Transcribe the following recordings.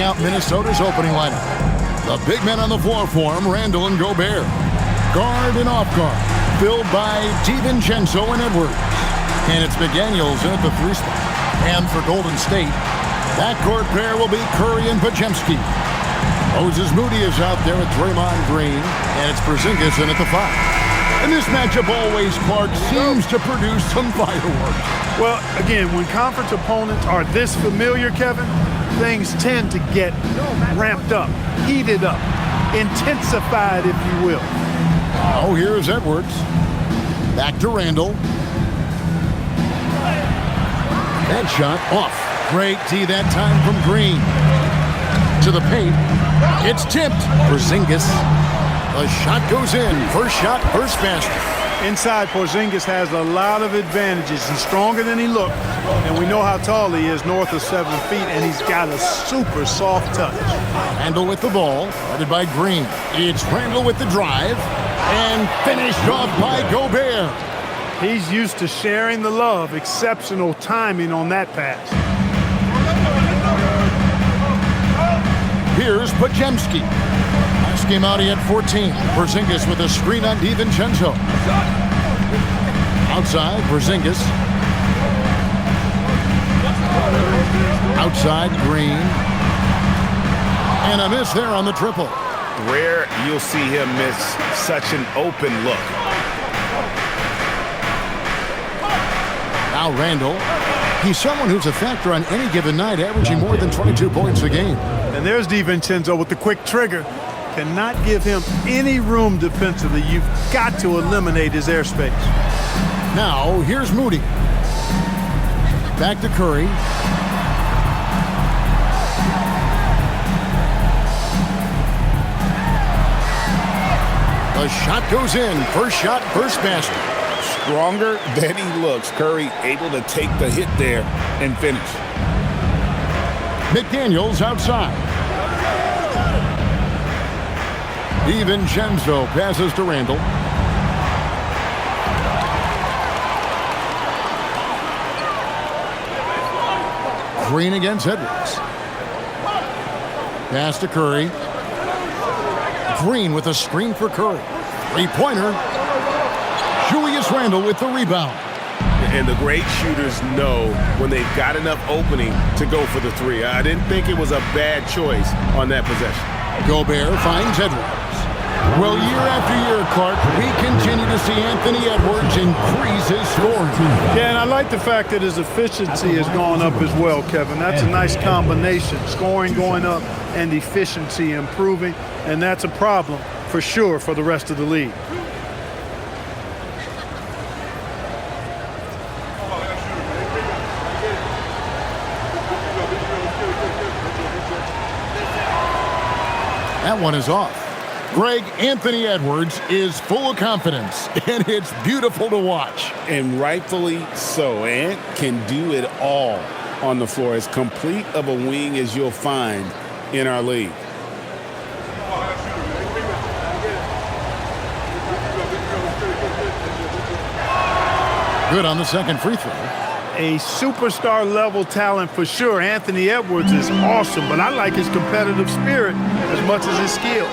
out Minnesota's opening lineup. The big men on the floor for him, Randall and Gobert. Guard and off guard, filled by DiVincenzo and Edwards. And it's McDaniels in at the 3 spot. And for Golden State, backcourt pair will be Curry and Podziemski. Moses Moody is out there with Draymond Green, and it's Porzingis in at the 5. And this matchup always, Clark, seems to produce some fireworks. Well, again, when conference opponents are this familiar, Kevin, things tend to get ramped up, heated up, intensified, if you will. Oh, here's Edwards. Back to Randall. That shot off. Great D that time from Green. To the paint. It's tipped. Porzingis. The shot goes in. First shot, first basket. Inside, Porzingis has a lot of advantages. He's stronger than he looked, and we know how tall he is, north of 7 feet, and he's got a super soft touch. Randall with the ball, guarded by Green. It's Randall with the drive, and finished off by Gobert. He's used to sharing the love. Exceptional timing on that pass. Here's Podziemski. Last game out, he had 14. Porzingis with a screen on DiVincenzo. Outside, Porzingis. Outside, Green. And a miss there on the triple. Rare you'll see him miss such an open look. Now Randall. He's someone who's a factor on any given night, averaging more than 22 points a game. And there's DiVincenzo with the quick trigger. Cannot give him any room defensively. You've got to eliminate his airspace. Now, here's Moody. Back to Curry. The shot goes in. First shot, first basket. Stronger than he looks. Curry able to take the hit there and finish. McDaniels outside. DiVincenzo passes to Randall. Green against Edwards. Pass to Curry. Green with a screen for Curry. Three-pointer. Julius Randle with the rebound. And the great shooters know when they've got enough opening to go for the three. I didn't think it was a bad choice on that possession. Gobert finds Edwards. Well, year after year, Clark, we continue to see Anthony Edwards increase his scoring. Yeah, and I like the fact that his efficiency has gone up as well, Kevin. That's a nice combination. Scoring going up and efficiency improving, and that's a problem for sure for the rest of the league. That one is off. Greg, Anthony Edwards is full of confidence, and it's beautiful to watch. And rightfully so. Ant can do it all on the floor. As complete of a wing as you'll find in our league. Good on the second free throw. A superstar level talent for sure. Anthony Edwards is awesome, but I like his competitive spirit as much as his skill.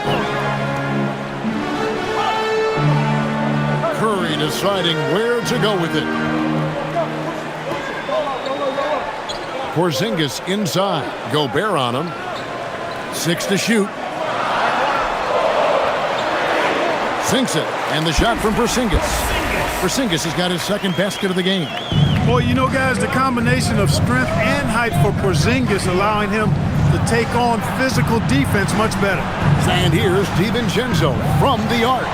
Curry deciding where to go with it. Porzingis inside. Gobert on him. 6 to shoot. Sinks it. And the shot from Porzingis. Porzingis has got his second basket of the game. Well, you know, guys, the combination of strength and height for Porzingis allowing him to take on physical defense much better. And here's DiVincenzo from the arc.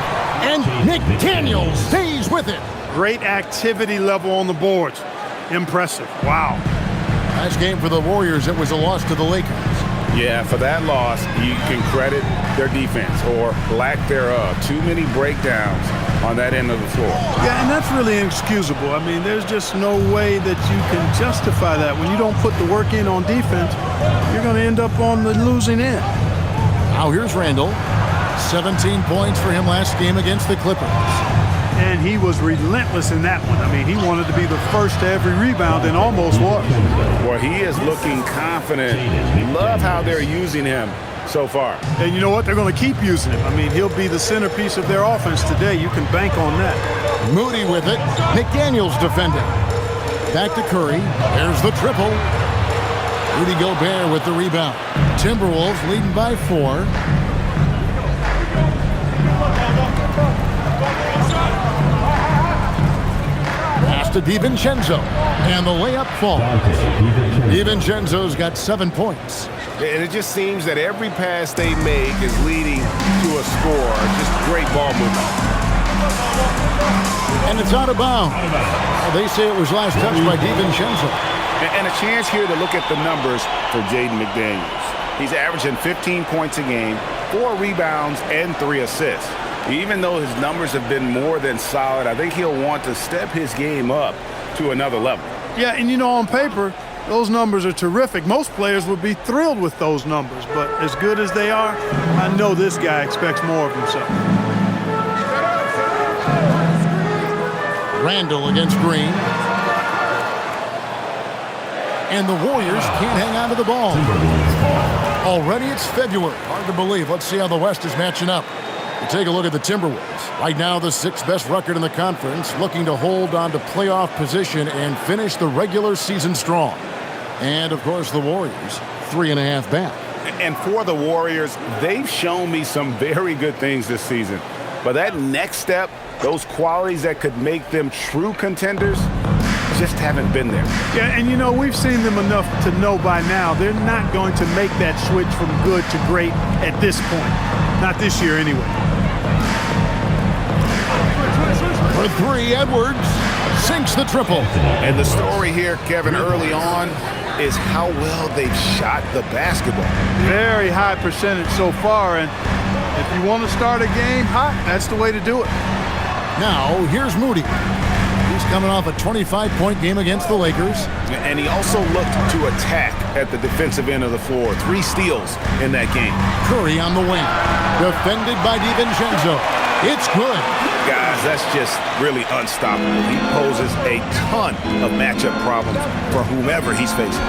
And McDaniels stays with it. Great activity level on the boards. Impressive. Wow. Last game for the Warriors, it was a loss to the Lakers. Yeah, for that loss, you can credit their defense or lack thereof. Too many breakdowns on that end of the floor. Yeah, and that's really inexcusable. I mean, there's just no way that you can justify that. When you don't put the work in on defense, you're going to end up on the losing end. Now here's Randall. 17 points for him last game against the Clippers. And he was relentless in that one. I mean, he wanted to be the first to every rebound and almost was. Well, he is looking confident. Love how they're using him so far. And you know what? They're going to keep using him. I mean, he'll be the centerpiece of their offense today. You can bank on that. Moody with it. McDaniels defending. Back to Curry. There's the triple. Rudy Gobert with the rebound. Timberwolves leading by 4. Pass to DiVincenzo. And the layup falls. DiVincenzo's got 7 points. And it just seems that every pass they make is leading to a score. Just great ball movement. And it's out of bounds. Well, they say it was last touched by DiVincenzo. And a chance here to look at the numbers for Jaden McDaniels. He's averaging 15 points a game, 4 rebounds, and 3 assists. Even though his numbers have been more than solid, I think he'll want to step his game up to another level. Yeah, and you know, on paper, those numbers are terrific. Most players would be thrilled with those numbers, but as good as they are, I know this guy expects more of himself. Randall against Green. And the Warriors can't hang on to the ball. Already it's February. Hard to believe. Let's see how the West is matching up. We take a look at the Timberwolves. Right now, the 6th best record in the conference, looking to hold on to playoff position and finish the regular season strong. And, of course, the Warriors, 3.5 back. And for the Warriors, they've shown me some very good things this season. But that next step, those qualities that could make them true contenders, just haven't been there. Yeah, and you know, we've seen them enough to know by now they're not going to make that switch from good to great at this point. Not this year, anyway. For 3, Edwards sinks the triple. And the story here, Kevin, early on is how well they've shot the basketball. Very high percentage so far, and if you want to start a game hot, that's the way to do it. Now, here's Moody. He's coming off a 25-point game against the Lakers. And he also looked to attack at the defensive end of the floor. 3 steals in that game. Curry on the wing. Defended by DiVincenzo. It's good. Guys, that's just really unstoppable. He poses a ton of matchup problems for whomever he's facing.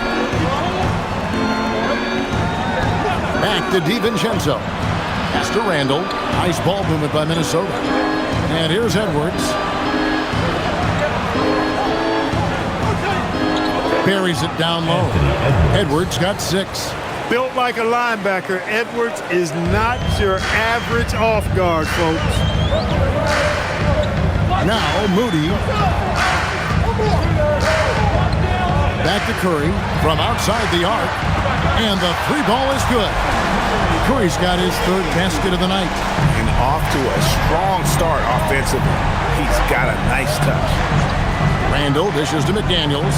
Back to DiVincenzo. Pass to Randall. Nice ball movement by Minnesota. And here's Edwards. Buries it down low. Edwards got 6. Built like a linebacker, Edwards is not your average off guard, folks. Now Moody. Back to Curry from outside the arc. And the 3 ball is good. Curry's got his 3rd basket of the night. And off to a strong start offensively. He's got a nice touch. Randall dishes to McDaniels.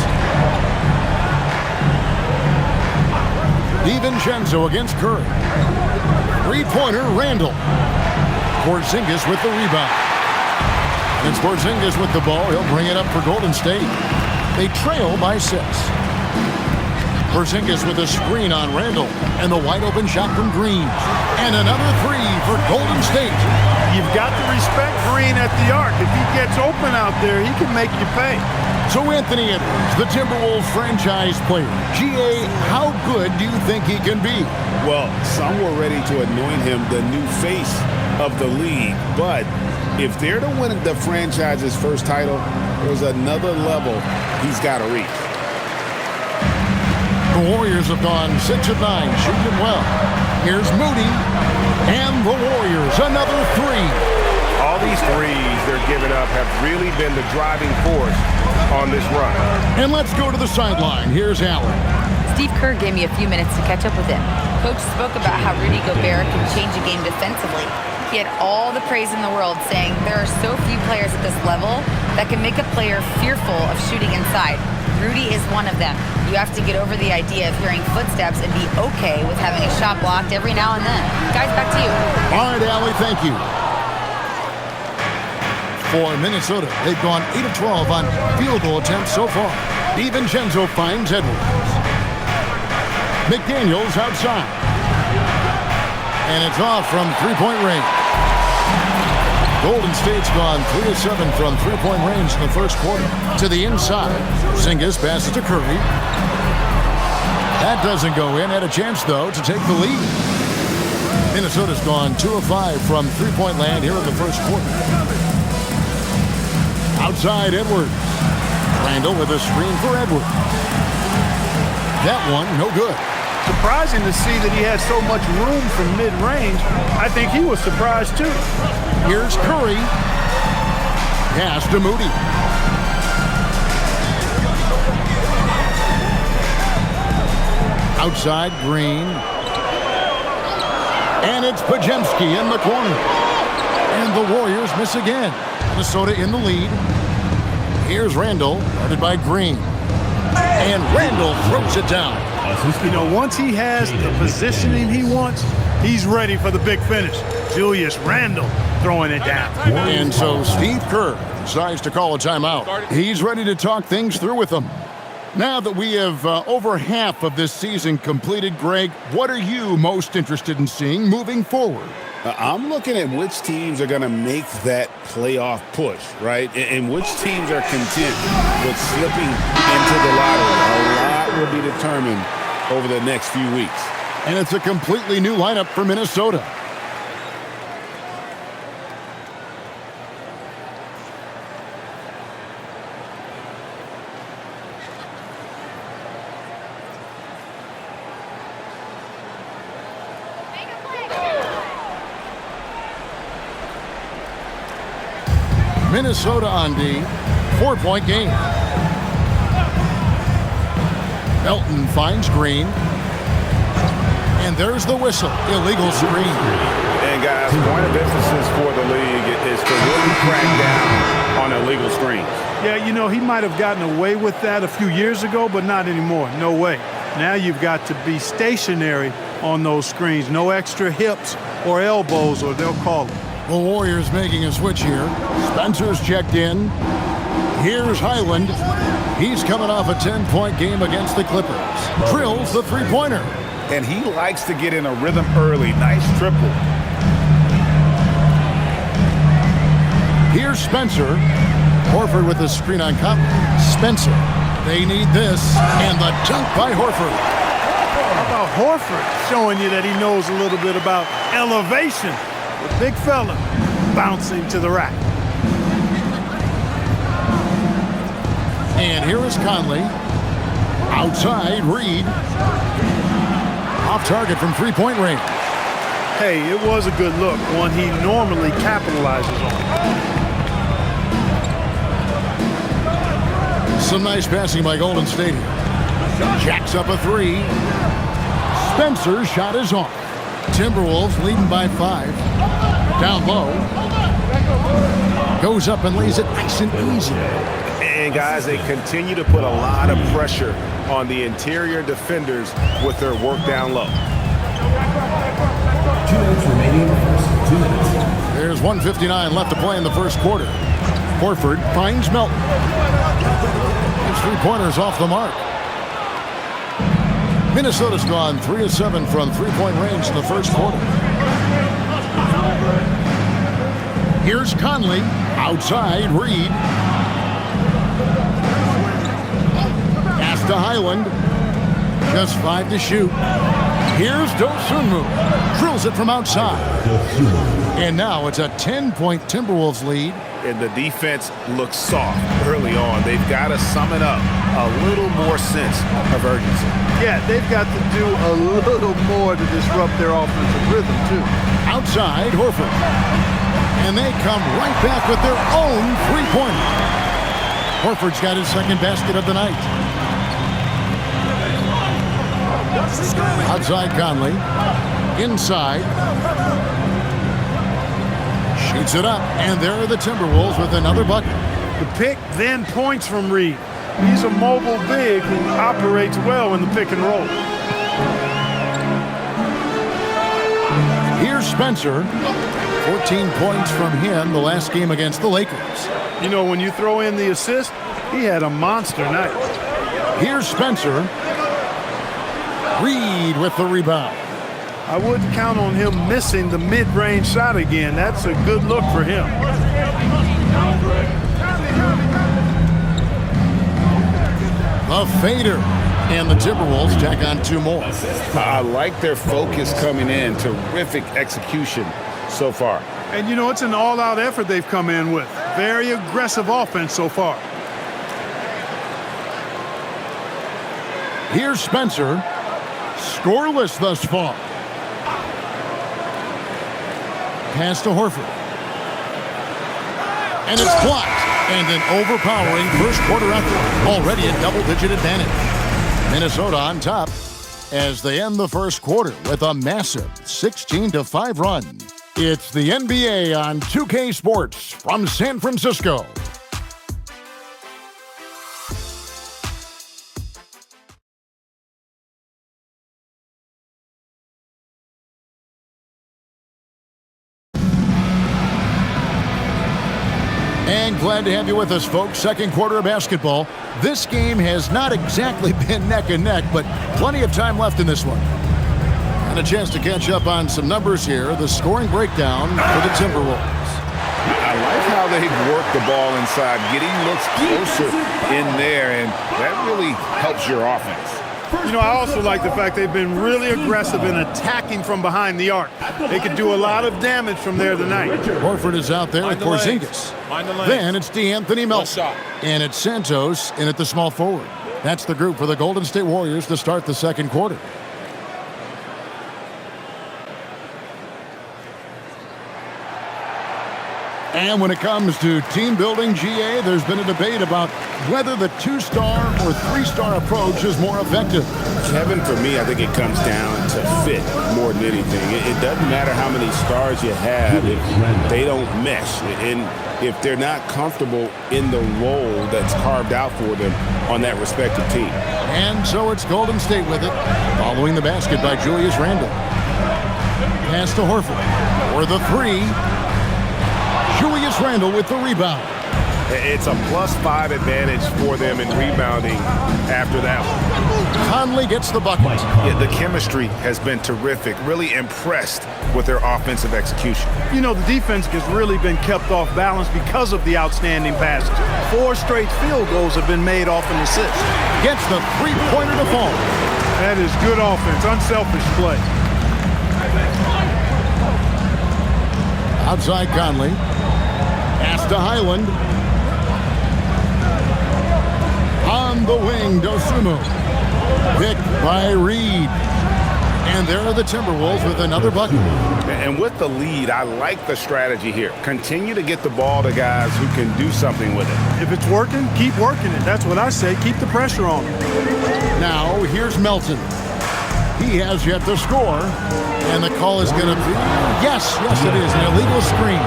DiVincenzo against Curry. 3-pointer, Randall. Porzingis with the rebound. And it's Porzingis with the ball. He'll bring it up for Golden State. They trail by 6. Porzingis with a screen on Randall. And the wide-open shot from Green. And another 3 for Golden State. You've got to respect Green at the arc. If he gets open out there, he can make you pay. So Anthony Edwards, the Timberwolves franchise player. GA, how good do you think he can be? Well, some were ready to anoint him the new face of the league. But if they're to win the franchise's first title, there's another level he's got to reach. The Warriors have gone 6 of 9, shooting well. Here's Moody, and the Warriors, another 3. All these threes they're giving up have really been the driving force on this run. And let's go to the sideline. Here's Allen. Steve Kerr gave me a few minutes to catch up with him. Coach spoke about how Rudy Gobert can change a game defensively. He had all the praise in the world, saying there are so few players at this level that can make a player fearful of shooting inside. Rudy is one of them. You have to get over the idea of hearing footsteps and be okay with having a shot blocked every now and then. Guys, back to you. All right, Allie, thank you. For Minnesota, they've gone 8 of 12 on field goal attempts so far. DiVincenzo finds Edwards. McDaniels outside. And it's off from 3-point range. Golden State's gone 3 of 7 from three-point range in the first quarter. To the inside. Porzingis passes to Curry. That doesn't go in. Had a chance, though, to take the lead. Minnesota's gone 2 of 5 from three-point land here in the first quarter. Outside, Edwards. Randall with a screen for Edwards. That one, no good. Surprising to see that he had so much room from mid-range. I think he was surprised, too. Here's Curry. Pass to Moody. Outside, Green. And it's Podziemski in the corner. And the Warriors miss again. Minnesota in the lead. Here's Randall, guarded by Green. And Randall throws it down. You know, once he has the positioning he wants, he's ready for the big finish. Julius Randle throwing it down. And so Steve Kerr decides to call a timeout. He's ready to talk things through with them. Now that we have over half of this season completed, Greg, what are you most interested in seeing moving forward? I'm looking at which teams are going to make that playoff push, right? And which teams are content with slipping into the lottery. A lot will be determined over the next few weeks. And it's a completely new lineup for Minnesota. Minnesota on D, 4-point game. Melton finds Green. And there's the whistle. Illegal screen. And guys, point of emphasis for the league is to really crack down on illegal screens. Yeah, you know, he might have gotten away with that a few years ago, but not anymore. No way. Now you've got to be stationary on those screens. No extra hips or elbows, or they'll call it. The Warriors making a switch here. Spencer's checked in. Here's Highland. He's coming off a 10-point game against the Clippers. Drills the three-pointer. And he likes to get in a rhythm early. Nice triple. Here's Spencer. Horford with the screen on top. Spencer. They need this. And the dunk by Horford. How about Horford showing you that he knows a little bit about elevation? The big fella bouncing to the rack. And here is Conley. Outside, Reed. Off target from three-point range. Hey, it was a good look, one he normally capitalizes on. Some nice passing by Golden State here. Jacks up a three. Spencer's shot is off. Timberwolves leading by 5. Down low. Goes up and lays it nice and easy. And guys, they continue to put a lot of pressure on the interior defenders with their work down low. 2 minutes remaining in the first 2 minutes. There's 1:59 left to play in the first quarter. Horford finds Melton. His three-pointer's off the mark. Minnesota's gone 3 of 7 from three-point range in the first quarter. Here's Conley. Outside, Reed. Pass to Highland. Just 5 to shoot. Here's Dosunmu. Drills it from outside. And now it's a 10-point Timberwolves lead. And the defense looks soft early on. They've got to summon up a little more sense of urgency. Yeah, they've got to do a little more to disrupt their offensive rhythm, too. Outside, Horford. And they come right back with their own three-pointer. Horford's got his second basket of the night. Outside Conley. Inside. Shoots it up. And there are the Timberwolves with another bucket. The pick, then points from Reed. He's a mobile big who operates well in the pick and roll. Here's Spencer. 14 points from him the last game against the Lakers. You know, when you throw in the assist, he had a monster night. Here's Spencer. Reed with the rebound. I wouldn't count on him missing the mid-range shot again. That's a good look for him. The fader. And the Timberwolves tack on 2 more. I like their focus coming in. Terrific execution so far. And, you know, it's an all-out effort they've come in with. Very aggressive offense so far. Here's Spencer. Scoreless thus far. Pass to Horford. And it's blocked. And an overpowering first quarter effort. Already a double-digit advantage. Minnesota on top as they end the first quarter with a massive 16-5 run. It's the NBA on 2K Sports from San Francisco. And glad to have you with us, folks. Second quarter of basketball. This game has not exactly been neck and neck, but plenty of time left in this one. And a chance to catch up on some numbers here. The scoring breakdown for the Timberwolves. I like how they've worked the ball inside, getting looks closer in there, and that really helps your offense. You know, I also like the fact they've been really aggressive in attacking from behind the arc. They could do a lot of damage from there tonight. Horford is out there with Porzingis. Then it's DeAnthony Melton. And it's Santos in at the small forward. That's the group for the Golden State Warriors to start the second quarter. And when it comes to team building, GA, there's been a debate about whether the 2-star or 3-star approach is more effective. Kevin, for me, I think it comes down to fit more than anything. It doesn't matter how many stars you have if they don't mesh. And if they're not comfortable in the role that's carved out for them on that respective team. And so it's Golden State with it, following the basket by Julius Randle. Pass to Horford for the 3. Julius Randle with the rebound. It's a +5 advantage for them in rebounding after that one. Conley gets the bucket. Yeah, the chemistry has been terrific. Really impressed with their offensive execution. You know, the defense has really been kept off balance because of the outstanding passes. 4 straight field goals have been made off an assist. Gets the three-pointer to fall. That is good offense, unselfish play. Outside Conley. Pass to Highland. On the wing, Dosunmu. Picked by Reed. And there are the Timberwolves with another bucket. And with the lead, I like the strategy here. Continue to get the ball to guys who can do something with it. If it's working, keep working it. That's what I say. Keep the pressure on. Now, here's Melton. He has yet to score. And the call is going to be, yes, it is, an illegal screen.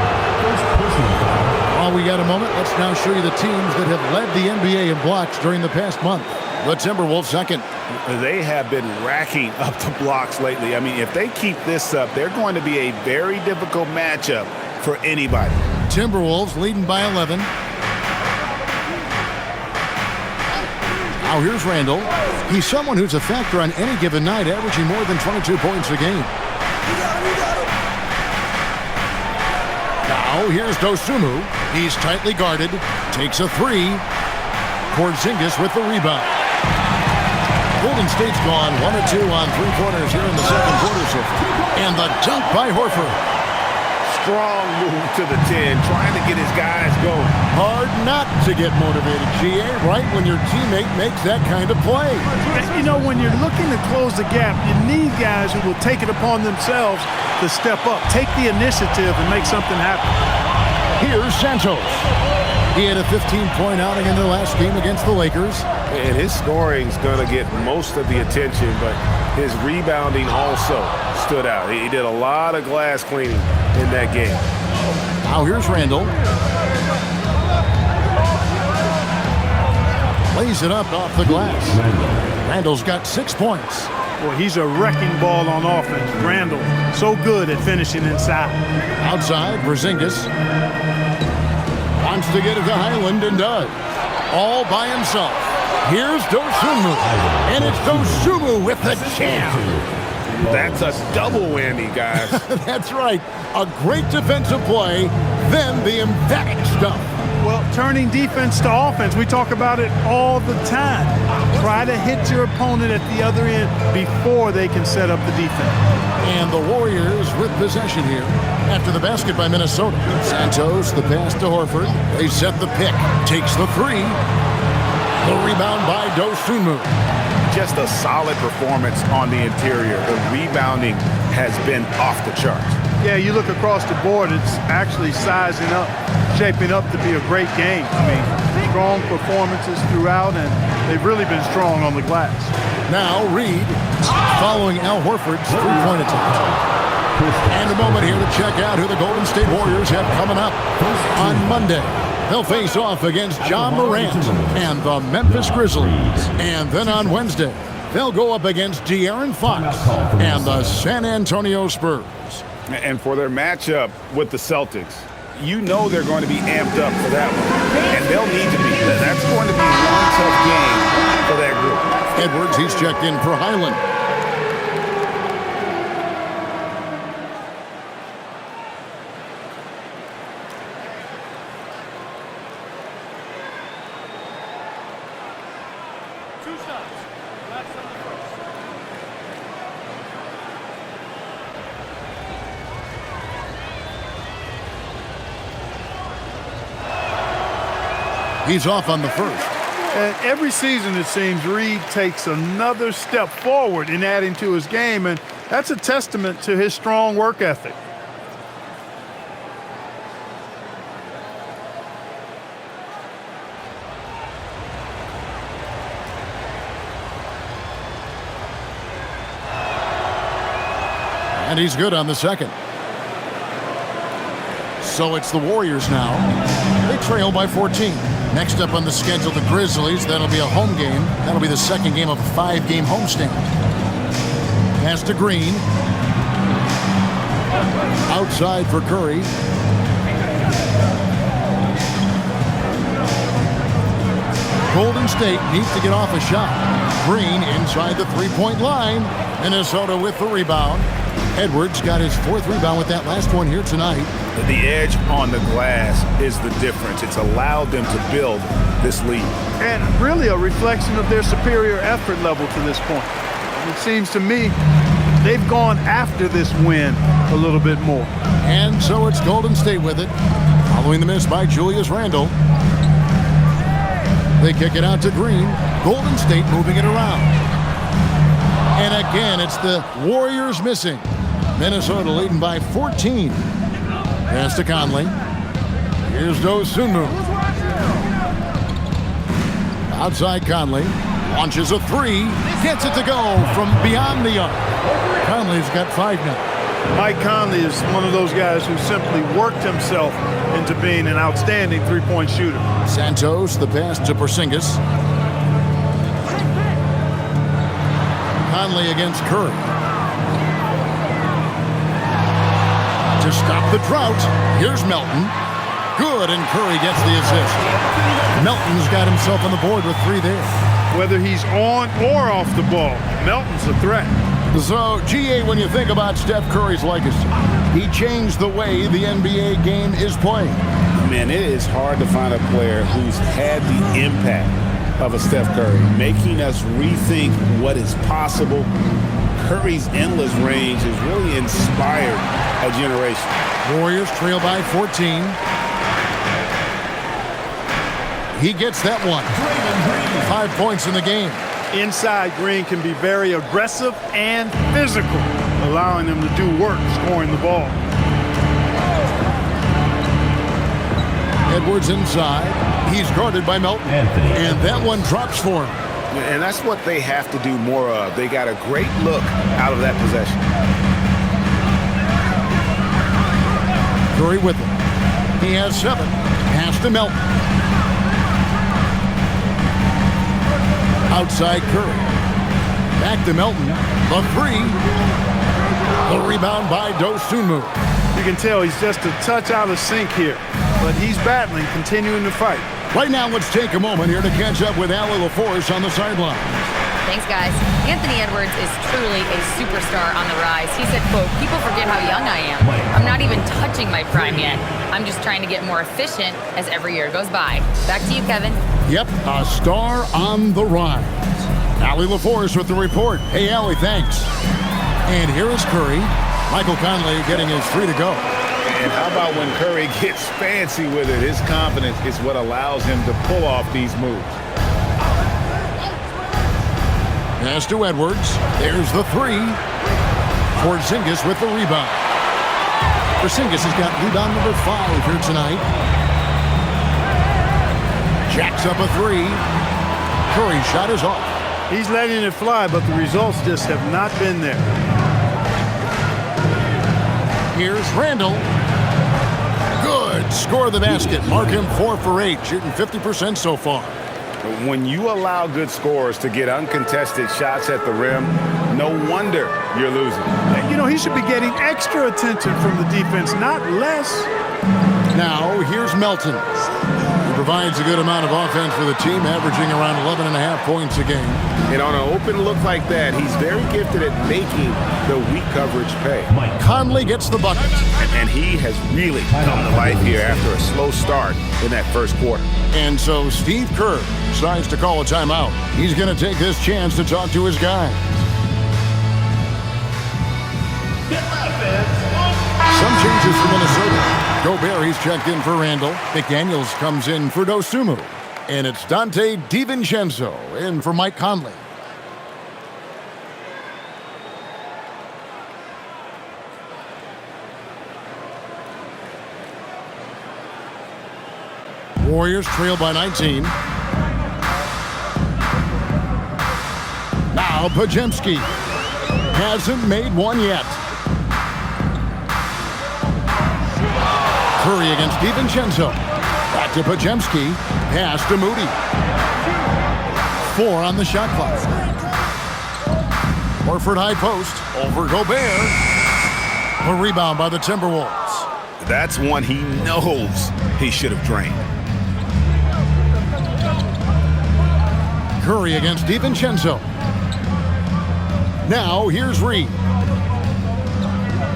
While we got a moment, let's now show you the teams that have led the NBA in blocks during the past month. The Timberwolves second. They have been racking up the blocks lately. I mean, if they keep this up, they're going to be a very difficult matchup for anybody. Timberwolves leading by 11. Now here's Randle. He's someone who's a factor on any given night, averaging more than 22 points a game. Now here's Dosunmu. He's tightly guarded. Takes a 3. Porzingis with the rebound. Golden State's gone 1 of 2 on 3-pointers here in the second quarter so far. And the dunk by Horford. Strong move to the 10, trying to get his guys going. Hard not to get motivated, GA, right when your teammate makes that kind of play. You know, when you're looking to close the gap, you need guys who will take it upon themselves to step up, take the initiative, and make something happen. Here's Santos. He had a 15-point outing in their last game against the Lakers. And his scoring's going to get most of the attention, but his rebounding also stood out. He did a lot of glass cleaning in that game. Now here's Randle. Lays it up off the glass. Randle's got 6 points. Boy, he's a wrecking ball on offense. Randle, so good at finishing inside. Outside, Porzingis wants to get it to Highland and does. All by himself. Here's Dosunmu. And it's Dosunmu with the jam. That's a double whammy, guys. That's right. A great defensive play, then the emphatic stuff. Well, turning defense to offense, we talk about it all the time. Try to hit your opponent at the other end before they can set up the defense. And the Warriors with possession here. After the basket by Minnesota. Santos, the pass to Horford. They set the pick. Takes the three. The rebound by Dosunmu. Just a solid performance on the interior. The rebounding has been off the charts. Yeah, you look across the board, it's actually sizing up, shaping up to be a great game. I mean, strong performances throughout, and they've really been strong on the glass. Now Reed following Al Horford's three-point attempt. And a moment here to check out who the Golden State Warriors have coming up. On Monday, they'll face off against John Morant and the Memphis Grizzlies. And then on Wednesday, they'll go up against De'Aaron Fox and the San Antonio Spurs. And for their matchup with the Celtics, you know they're going to be amped up for that one. And they'll need to be. That's going to be one tough game for that group. Edwards, he's checked in for Highland. He's off on the first. And every season, it seems, Reed takes another step forward in adding to his game, and that's a testament to his strong work ethic. And he's good on the second. So it's the Warriors now. They trail by 14. Next up on the schedule, the Grizzlies. That'll be a home game. That'll be the second game of a 5-game homestand. Pass to Green. Outside for Curry. Golden State needs to get off a shot. Green inside the three-point line. Minnesota with the rebound. Edwards got his fourth rebound with that last one here tonight. The edge on the glass is the difference. It's allowed them to build this lead. And really a reflection of their superior effort level to this point. It seems to me they've gone after this win a little bit more. And so it's Golden State with it, following the miss by Julius Randle. They kick it out to Green. Golden State moving it around. And again, it's the Warriors missing. Minnesota leading by 14. Pass to Conley. Here's Dosunmu. Outside Conley. Launches a three. Gets it to go from beyond the arc. Conley's got 5 now. Mike Conley is one of those guys who simply worked himself into being an outstanding three-point shooter. Santos, the pass to Porzingis. Conley against Curry. To stop the drought, here's Melton. Good, and Curry gets the assist. Melton's got himself on the board with 3 there. Whether he's on or off the ball, Melton's a threat. So, GA, when you think about Steph Curry's legacy, he changed the way the NBA game is played. Man, it is hard to find a player who's had the impact of a Steph Curry, making us rethink what is possible. Curry's endless range has really inspired a generation. Warriors trail by 14. He gets that one. 5 points in the game. Inside, Green can be very aggressive and physical, allowing him to do work scoring the ball. Edwards inside. He's guarded by Melton. And that one drops for him. And that's what they have to do more of. They got a great look out of that possession. Curry with him. He has 7. Pass to Melton. Outside Curry. Back to Melton. The 3. The rebound by Dosunmu. You can tell he's just a touch out of sync here, but he's battling, continuing to fight. Right now, let's take a moment here to catch up with Allie LaForce on the sideline. Thanks, guys. Anthony Edwards is truly a superstar on the rise. He said, quote, "People forget how young I am. I'm not even touching my prime yet. I'm just trying to get more efficient as every year goes by." Back to you, Kevin. Yep, a star on the rise. Allie LaForce with the report. Hey, Allie, thanks. And here is Curry. Michael Conley getting his 3 to go. And how about when Curry gets fancy with it? His confidence is what allows him to pull off these moves. Pass to Edwards. There's the 3. Porzingis with the rebound. Porzingis has got rebound number 5 here tonight. Jacks up a 3. Curry's shot is off. He's letting it fly, but the results just have not been there. Here's Randall. Good. Score the basket. Mark him 4 for 8, shooting 50% so far. When you allow good scorers to get uncontested shots at the rim, no wonder you're losing. You know, he should be getting extra attention from the defense, not less. Now, here's Melton. He provides a good amount of offense for the team, averaging around 11.5 points a game. And on an open look like that, he's very gifted at making the weak coverage pay. Conley gets the bucket. And he has really come to life here after a slow start in that first quarter. And so Steve Kerr decides to call a timeout. He's going to take this chance to talk to his guys. Some changes for Minnesota. Gobert, he's checked in for Randall. McDaniels comes in for Dosunmu. And it's Dante DiVincenzo in for Mike Conley. Warriors trail by 19. Now Podziemski hasn't made one yet. Curry against DiVincenzo. Back to Podziemski. Pass to Moody. 4 on the shot clock. Horford high post. Over Gobert. A rebound by the Timberwolves. That's one he knows he should have drained. Curry against DiVincenzo. Now here's Reed.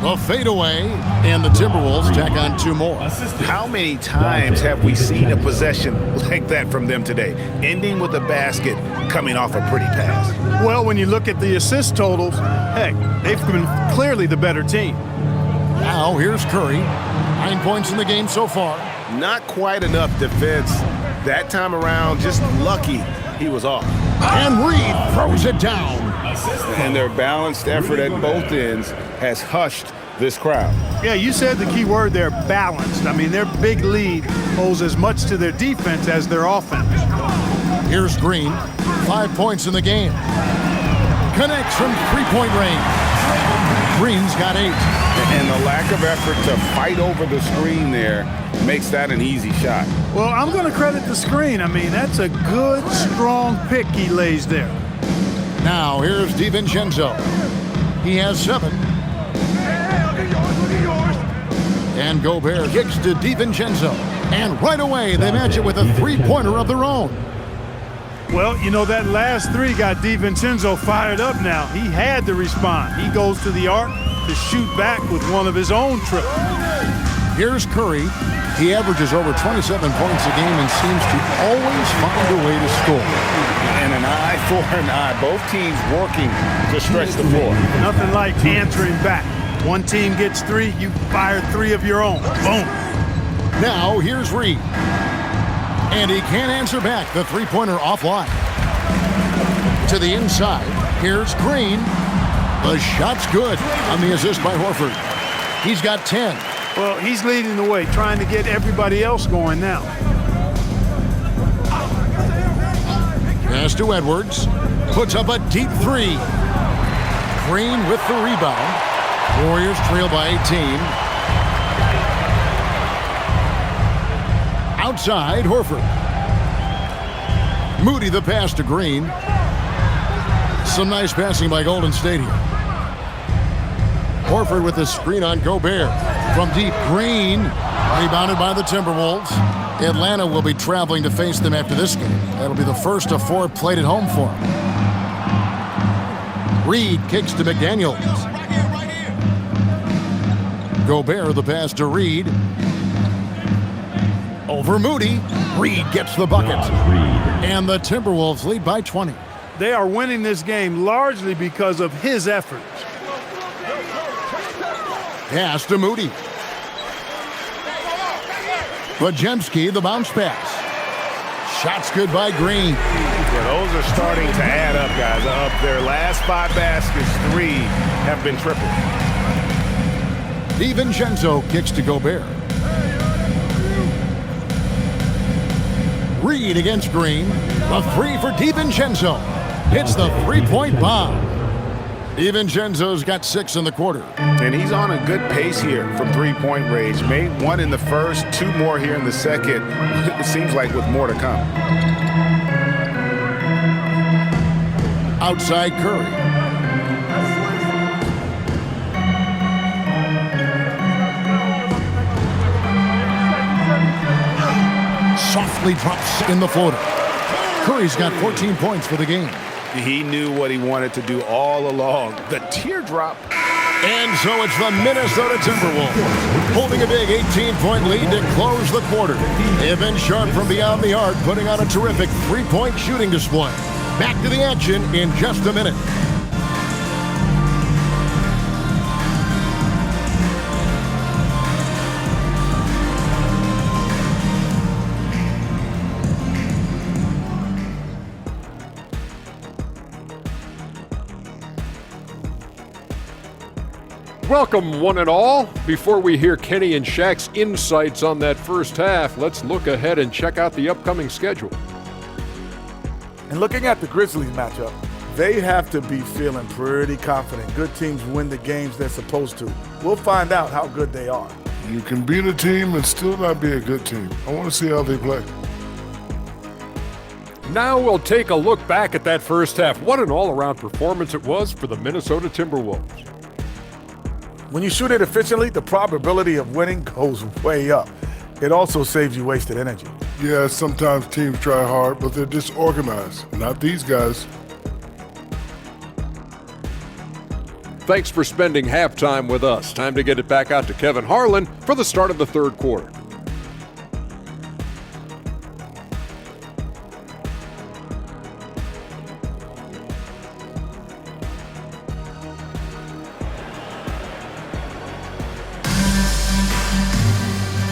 The fadeaway, and the Timberwolves tack on 2 more. How many times have we seen a possession like that from them today, ending with a basket coming off a pretty pass? Well, when you look at the assist totals, heck, they've been clearly the better team. Now here's Curry. 9 points in the game so far. Not quite enough defense. That time around, just lucky he was off. And Reed throws it down. And their balanced effort at both ends has hushed this crowd. Yeah, you said the key word there, balanced. I mean, their big lead owes as much to their defense as their offense. Here's Green. 5 points in the game. Connects from 3-point range. Green's got 8. And the lack of effort to fight over the screen there makes that an easy shot. Well, I'm going to credit the screen. I mean, that's a good, strong pick he lays there. Now here's DiVincenzo. He has 7. And Gobert kicks to DiVincenzo. And right away, they match it with a 3-pointer of their own. Well, you know, that last 3 got DiVincenzo fired up now. He had to respond. He goes to the arc to shoot back with one of his own triples. Here's Curry. He averages over 27 points a game and seems to always find a way to score. And an eye for an eye. Both teams working to stretch the floor. Nothing like answering back. One team gets 3, you fire 3 of your own. Boom. Now here's Reed. And he can't answer back. The 3-pointer offline. To the inside. Here's Green. The shot's good on the assist by Horford. He's got 10. Well, he's leading the way, trying to get everybody else going now. Pass to Edwards. Puts up a deep 3. Green with the rebound. Warriors trail by 18. Outside, Horford. Moody the pass to Green. Some nice passing by Golden State here. Horford with the screen on Gobert. From deep, Green. Rebounded by the Timberwolves. Atlanta will be traveling to face them after this game. That'll be the first of 4 played at home for them. Reed kicks to McDaniels. Gobert the pass to Reed. Over Moody. Reed gets the bucket. And the Timberwolves lead by 20. They are winning this game largely because of his efforts. Pass to Moody. Bajemski, the bounce pass. Shots good by Green. Yeah, those are starting to add up, guys. Up their last 5 baskets, 3 have been triple. DiVincenzo kicks to Gobert. Reed against Green. A 3 for DiVincenzo. Hits the three-point bomb. DiVincenzo's got 6 in the quarter. And he's on a good pace here from three-point range. Made 1 in the first, 2 more here in the second. It seems like with more to come. Outside Curry. Softly drops in the floater. Curry's got 14 points for the game. He knew what he wanted to do all along. The teardrop. And so it's the Minnesota Timberwolves holding a big 18-point lead to close the quarter. They've been sharp from beyond the arc, putting on a terrific three-point shooting display. Back to the action in just a minute. Welcome, one and all. Before we hear Kenny and Shaq's insights on that first half, let's look ahead and check out the upcoming schedule. And looking at the Grizzlies matchup, they have to be feeling pretty confident. Good teams win the games they're supposed to. We'll find out how good they are. You can beat a team and still not be a good team. I want to see how they play. Now we'll take a look back at that first half. What an all-around performance it was for the Minnesota Timberwolves. When you shoot it efficiently, the probability of winning goes way up. It also saves you wasted energy. Yeah, sometimes teams try hard, but they're disorganized. Not these guys. Thanks for spending halftime with us. Time to get it back out to Kevin Harlan for the start of the third quarter.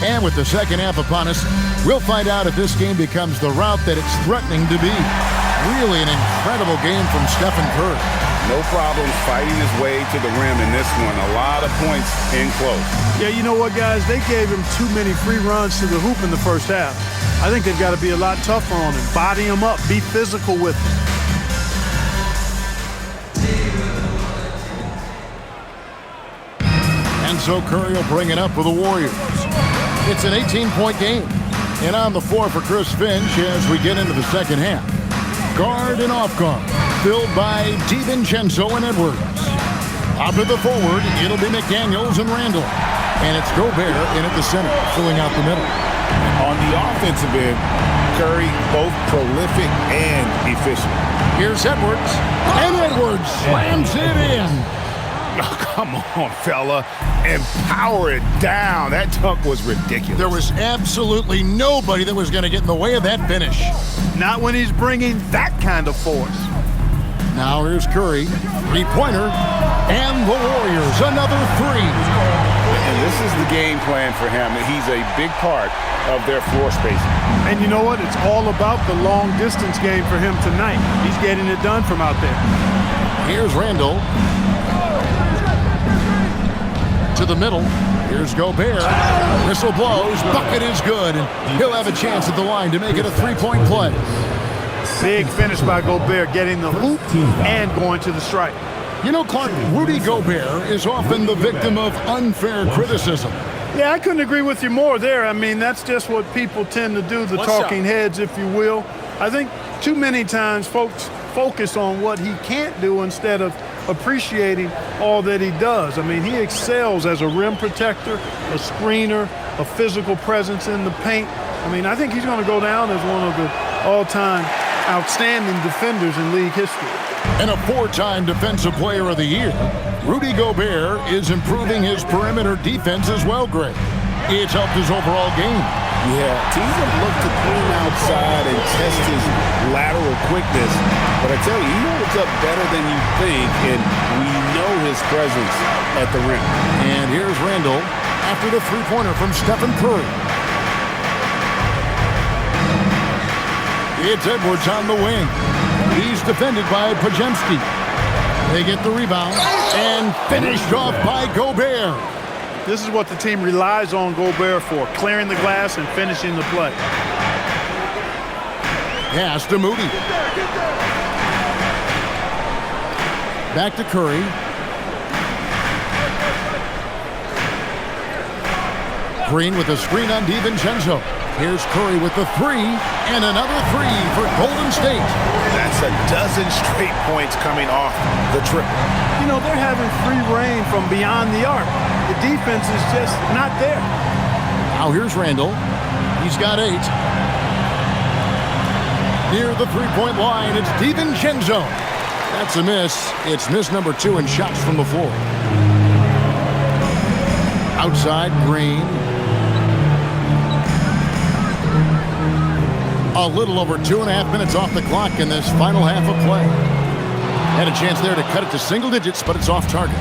And with the second half upon us, we'll find out if this game becomes the route that it's threatening to be. Really an incredible game from Stephen Curry. No problems fighting his way to the rim in this one. A lot of points in close. Yeah, you know what, guys? They gave him too many free runs to the hoop in the first half. I think they've got to be a lot tougher on him. Body him up. Be physical with him. And so Curry will bring it up for the Warriors. It's an 18-point game. And on the floor for Chris Finch as we get into the second half. Guard and off guard, filled by DiVincenzo and Edwards. Up at the forward, it'll be McDaniels and Randall. And it's Gobert in at the center, filling out the middle. On the offensive end, Curry both prolific and efficient. Here's Edwards. And Edwards slams it in. Oh, come on, fella. And power it down. That dunk was ridiculous. There was absolutely nobody that was going to get in the way of that finish. Not when he's bringing that kind of force. Now here's Curry. Three-pointer. And the Warriors, another 3. And this is the game plan for him. He's a big part of their floor spacing. And you know what? It's all about the long-distance game for him tonight. He's getting it done from out there. Here's Randall. To the middle. Here's Gobert. Whistle blows. Bucket is good. And he'll have a chance at the line to make it a 3-point play. Big finish by Gobert, getting the hoop and going to the stripe. You know, Clark, Rudy Gobert is often the victim of unfair criticism. Yeah, I couldn't agree with you more there. I mean, that's just what people tend to do, the talking heads, if you will. I think too many times folks focus on what he can't do instead of appreciating all that he does. I mean, he excels as a rim protector, a screener, a physical presence in the paint. I mean, I think he's going to go down as one of the all-time outstanding defenders in league history. And a 4-time Defensive Player of the Year, Rudy Gobert is improving his perimeter defense as well, Greg. It's helped his overall game. Yeah, teams have looked to clean outside and test his lateral quickness. But I tell you, he holds up better than you think, and we know his presence at the rim. And here's Randall after the three-pointer from Stephen Curry. It's Edwards on the wing. He's defended by Pajemski. They get the rebound and finished off by Gobert. This is what the team relies on Gobert for, clearing the glass and finishing the play. Pass to Moody. Back to Curry. Green with a screen on DiVincenzo. Here's Curry with the three, and another three for Golden State. That's a dozen straight points coming off the triple. You know, they're having free reign from beyond the arc. The defense is just not there. Now here's Randall. He's got 8. Near the three-point line, it's DiVincenzo. That's a miss. It's miss number 2 in shots from the floor. Outside, Green. A little over 2.5 minutes off the clock in this final half of play. Had a chance there to cut it to single digits, but it's off target.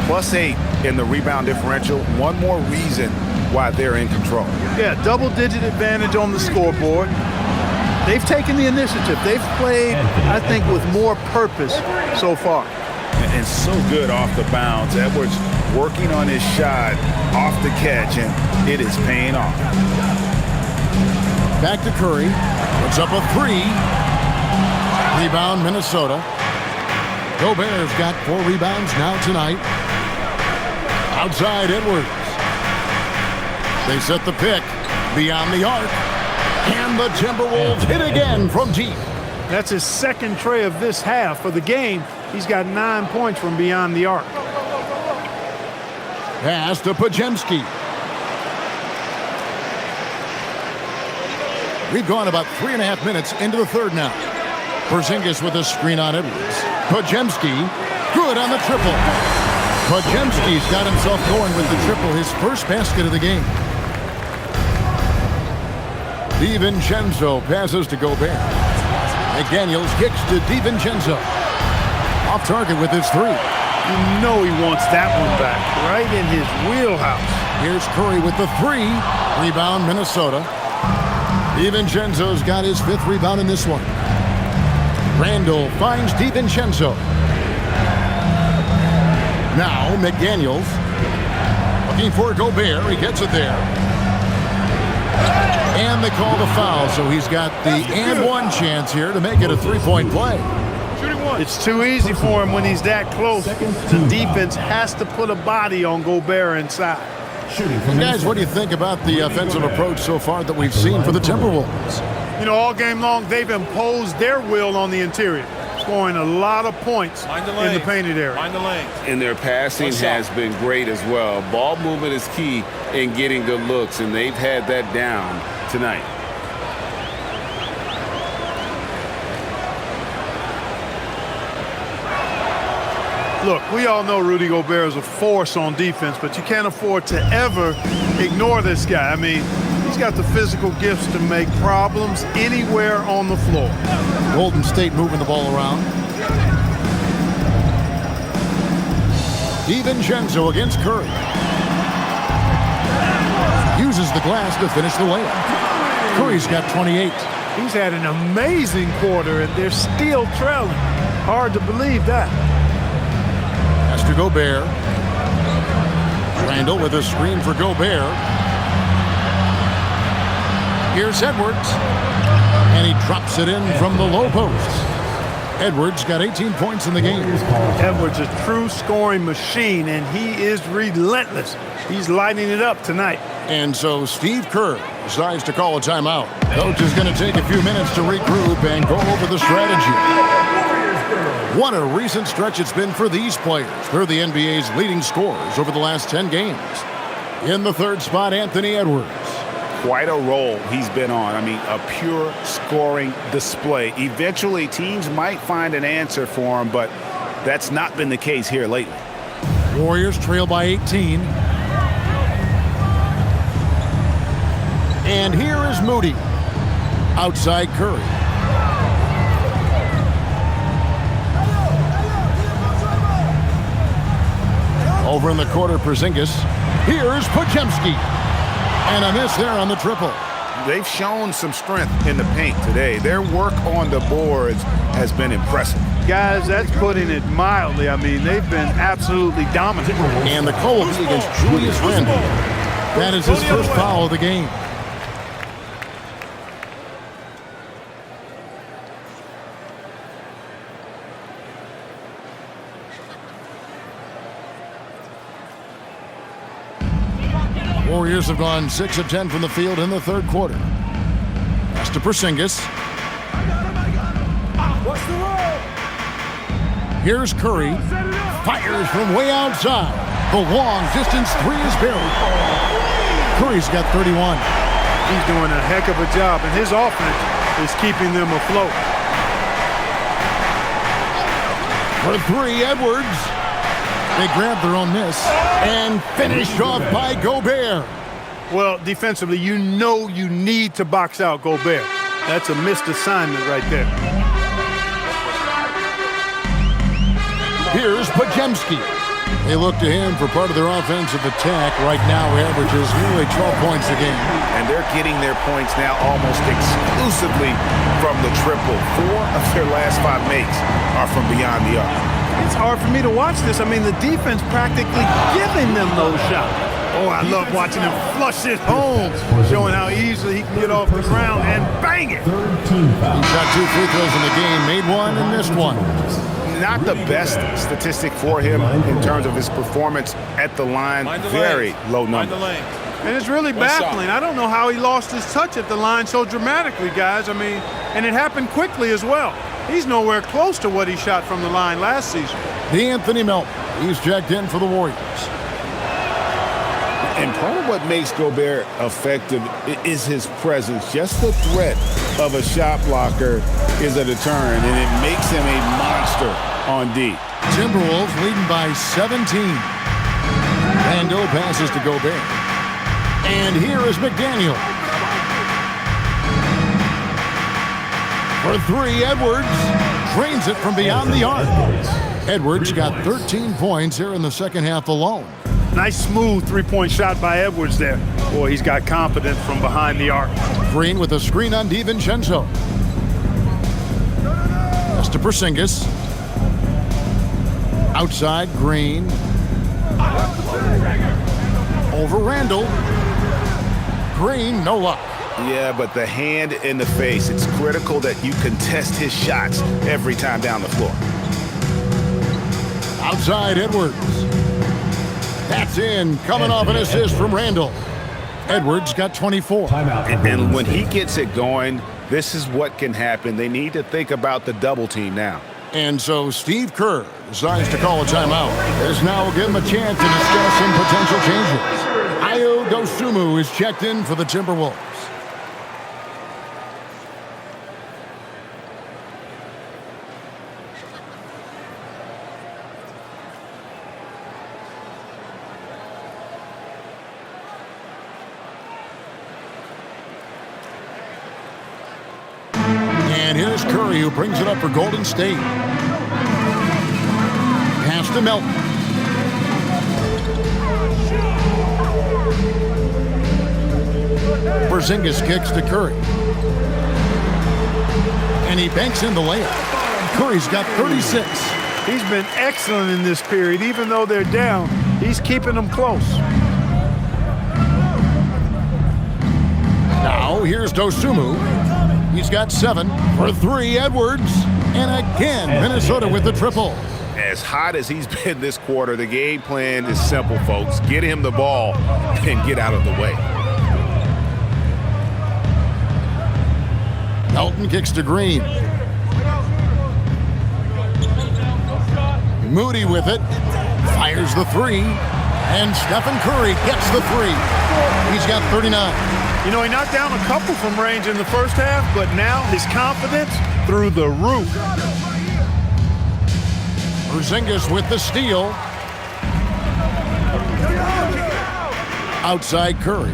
+8 in the rebound differential. One more reason why they're in control. Yeah, double-digit advantage on the scoreboard. They've taken the initiative. They've played, I think, with more purpose so far. And so good off the bounce. Edwards working on his shot off the catch, and it is paying off. Back to Curry. Puts up a 3. Rebound, Minnesota. Gobert's got 4 rebounds now tonight. Outside, Edwards. They set the pick beyond the arc. And the Timberwolves hit again from deep. That's his second tray of this half. For the game, he's got 9 points from beyond the arc. Pass to Pajemski. We've gone about 3.5 minutes into the third now. Porzingis with a screen on Edwards. Pajemski, good on the triple. Pajemski's got himself going with the triple, his first basket of the game. DiVincenzo passes to Gobert. McDaniels kicks to DiVincenzo. Off target with his 3. You know he wants that one back, right in his wheelhouse. Here's Curry with the 3. Rebound, Minnesota. DiVincenzo's got his 5th rebound in this one. Randall finds DiVincenzo. Now McDaniels looking for Gobert. He gets it there. And they call the foul, so he's got the and one chance here to make it a 3-point play. It's too easy for him when he's that close. The defense has to put a body on Gobert inside. Guys, what do you think about the offensive approach so far that we've seen for the Timberwolves? You know, all game long, they've imposed their will on the interior, scoring a lot of points in the painted area. And their passing has been great as well. Ball movement is key in getting good looks, and they've had that down tonight. Look, we all know Rudy Gobert is a force on defense, but you can't afford to ever ignore this guy. I mean, he's got the physical gifts to make problems anywhere on the floor. Golden State moving the ball around. DiVincenzo against Curry. Uses the glass to finish the layup. Curry's got 28. He's had an amazing quarter, and they're still trailing. Hard to believe that. To Gobert. Randall with a screen for Gobert. Here's Edwards. And he drops it in from the low post. Edwards got 18 points in the game. Edwards a true scoring machine, and he is relentless. He's lighting it up tonight. And so Steve Kerr decides to call a timeout. Coach is going to take a few minutes to regroup and go over the strategy. What a recent stretch it's been for these players. They're the NBA's leading scorers over the last 10 games. In the third spot, Anthony Edwards. quite a roll he's been on. I mean, a pure scoring display. Eventually, teams might find an answer for him, but that's not been the case here lately. Warriors trail by 18. And here is Moody. Outside Curry. Over in the quarter, Porzingis. Here's Podziemski. And a miss there on the triple. They've shown some strength in the paint today. Their work on the boards has been impressive. Guys, that's putting it mildly. I mean, they've been absolutely dominant. And the call will be against Julius Randle. That is his first foul of the game. Warriors have gone 6 of 10 from the field in the third quarter. Pass to Porzingis. Here's Curry. Fires from way outside. The long distance three is buried. Curry's got 31. He's doing a heck of a job, and his offense is keeping them afloat. For three, Edwards. They grab their own miss and finished off by Gobert. Well, defensively, you know you need to box out Gobert. That's a missed assignment right there. Here's Podziemski. They look to him for part of their offensive attack. Right now, averages nearly 12 points a game. And they're getting their points now almost exclusively from the triple. 4 of their last 5 makes are from beyond the arc. It's hard for me to watch this. I mean, the defense practically giving them those shots. Oh, I love watching him flush it home, showing how easily he can get off the ground and bang it. He shot 2 free throws in the game, made one and missed one. Not the best statistic for him in terms of his performance at the line. Very low number. And it's really baffling. I don't know how he lost his touch at the line so dramatically, guys. I mean, and it happened quickly as well. He's nowhere close to what he shot from the line last season. Anthony Melton. He's checked in for the Warriors. And part of what makes Gobert effective is his presence. Just the threat of a shot blocker is a deterrent, and it makes him a monster on D. Timberwolves leading by 17. Randle passes to Gobert. And here is McDaniel. For three, Edwards drains it from beyond the arc. Edwards got 13 points here in the second half alone. Nice smooth three-point shot by Edwards there. Boy, he's got confidence from behind the arc. Green with a screen on DiVincenzo. Pass to Porzingis. Outside, Green. Over Randle. Green, no luck. Yeah, but the hand in the face, it's critical that you contest his shots every time down the floor. Outside, Edwards. That's in, coming off an assist from Randle. Edwards got 24. And when he gets it going, this is what can happen. They need to think about the double team now. And so Steve Kerr decides to call a timeout. As now will give him a chance to discuss some potential changes. Ayo Dosunmu is checked in for the Timberwolves. And here's Curry, who brings it up for Golden State. Pass to Melton. Porzingis kicks to Curry. And he banks in the layup. Curry's got 36. He's been excellent in this period. Even though they're down, he's keeping them close. Now here's Dosunmu. He's got 7 for 3, Edwards. And again, Minnesota with the triple. As hot as he's been this quarter, the game plan is simple, folks. Get him the ball and get out of the way. Melton kicks to Green. Moody with it. Fires the 3. And Stephen Curry gets the 3. He's got 39. You know, he knocked down a couple from range in the first half, but now his confidence through the roof. Porzingis with the steal. Outside Curry.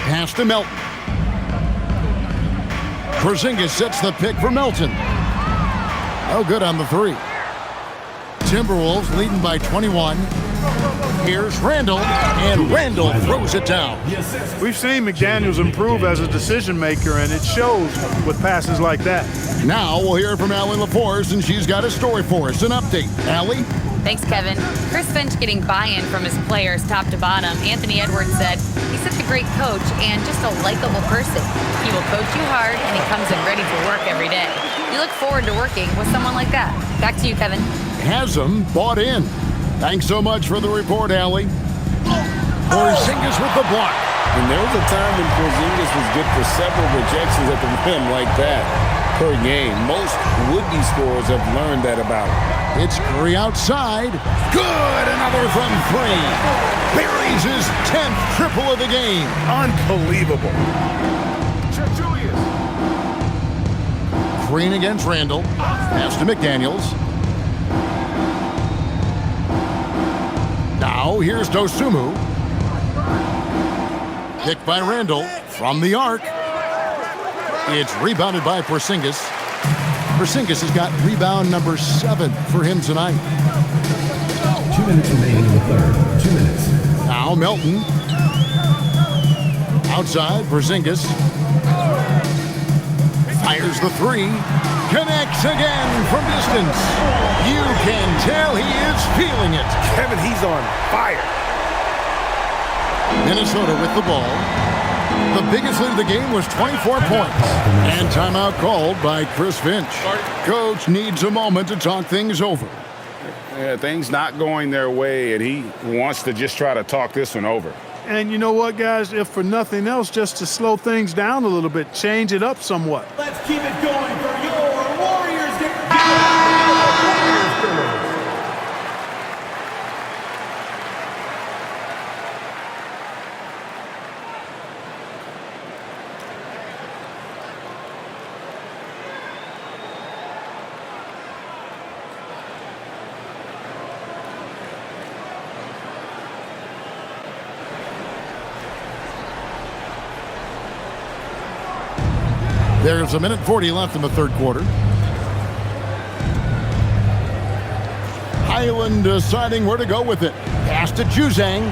Pass to Melton. Porzingis sets the pick for Melton. Oh, good on the three. Timberwolves leading by 21. Here's Randall, and Randall throws it down. We've seen McDaniels improve as a decision maker, and it shows with passes like that. Now we'll hear from Allie LaForce, and she's got a story for us. An update. Allie? Thanks, Kevin. Chris Finch getting buy-in from his players top to bottom. Anthony Edwards said he's such a great coach and just a likable person. He will coach you hard, and he comes in ready to work every day. We look forward to working with someone like that. Back to you, Kevin. Has him bought in. Thanks so much for the report, Allie. Porzingis with the block. And there was a time when Porzingis was good for several rejections at the rim like that per game. Most would-be scorers have learned that about him. It's Curry outside. Good, another from three. Buries his 10th triple of the game. Unbelievable. Green against Randall. Pass to McDaniels. Now here's Dosunmu. Picked by Randall from the arc. It's rebounded by Porzingis. Porzingis has got rebound number 7 for him tonight. 2 minutes remaining in the third. 2 minutes. Now Melton. Outside, Porzingis. Fires the three. Connects again from distance. You can tell he is feeling it. Kevin, he's on fire. Minnesota with the ball. The biggest lead of the game was 24 points. And timeout called by Chris Finch. Coach needs a moment to talk things over. Yeah, things not going their way, and he wants to just try to talk this one over. And you know what, guys? If for nothing else, just to slow things down a little bit, change it up somewhat. Let's keep it going for your Warriors. There's 1:40 left in the third quarter. Highland deciding where to go with it. Pass to Juzang.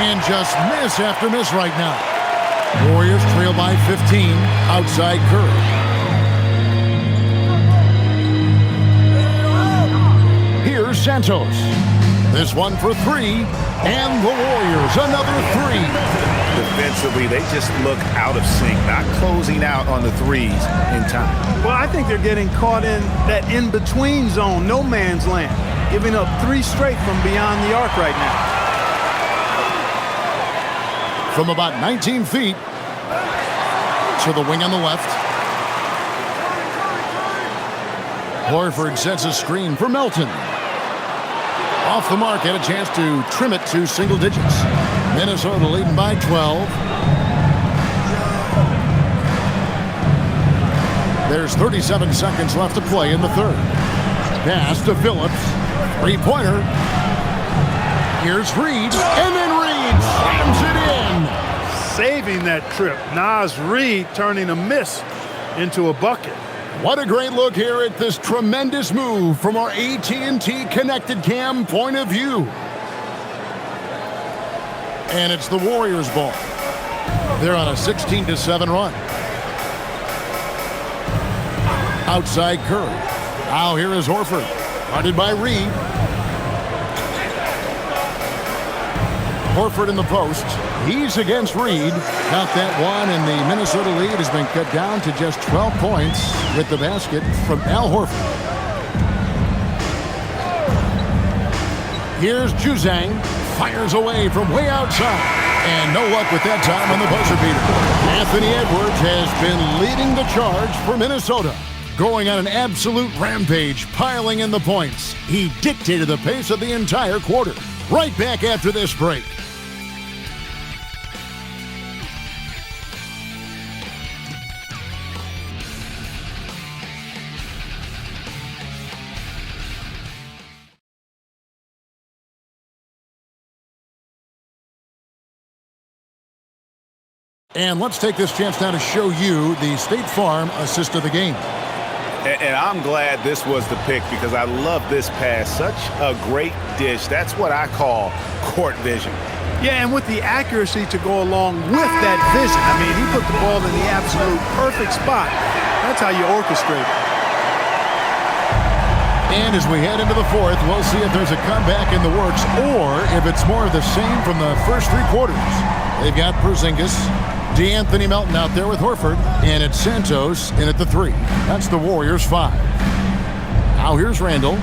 And just miss after miss right now. Warriors trail by 15 outside Curry. Here's Santos. This one for three. And the Warriors another three. Defensively, they just look out of sync, not closing out on the threes in time. Well, I think they're getting caught in that in-between zone, no man's land, giving up 3 straight from beyond the arc right now. From about 19 feet to the wing on the left. Horford sets a screen for Melton. Off the mark, had a chance to trim it to single digits. Minnesota leading by 12. There's 37 seconds left to play in the third. Pass to Phillips. Three-pointer. Here's Reed. And then Reed slams it in. Saving that trip. Naz Reid turning a miss into a bucket. What a great look here at this tremendous move from our AT&T Connected Cam point of view. And it's the Warriors' ball. They're on a 16-7 run. Outside Curry. Now here is Horford. Guarded by Reed. Horford in the post. He's against Reed. Count that one, and the Minnesota lead has been cut down to just 12 points with the basket from Al Horford. Here's Juzang. Fires away from way outside. And no luck with that time on the buzzer beater. Anthony Edwards has been leading the charge for Minnesota. going on an absolute rampage, piling in the points. He dictated the pace of the entire quarter. Right back after this break. And let's take this chance now to show you the State Farm assist of the game. And I'm glad this was the pick because I love this pass. Such a great dish. That's what I call court vision. Yeah, and with the accuracy to go along with that vision. I mean, he put the ball in the absolute perfect spot. That's how you orchestrate it. And as we head into the fourth, we'll see if there's a comeback in the works or if it's more of the same from the first three quarters. They've got Porzingis, DeAnthony Melton out there with Horford, and it's Santos in at the 3. That's the Warriors' 5. Now here's Randall.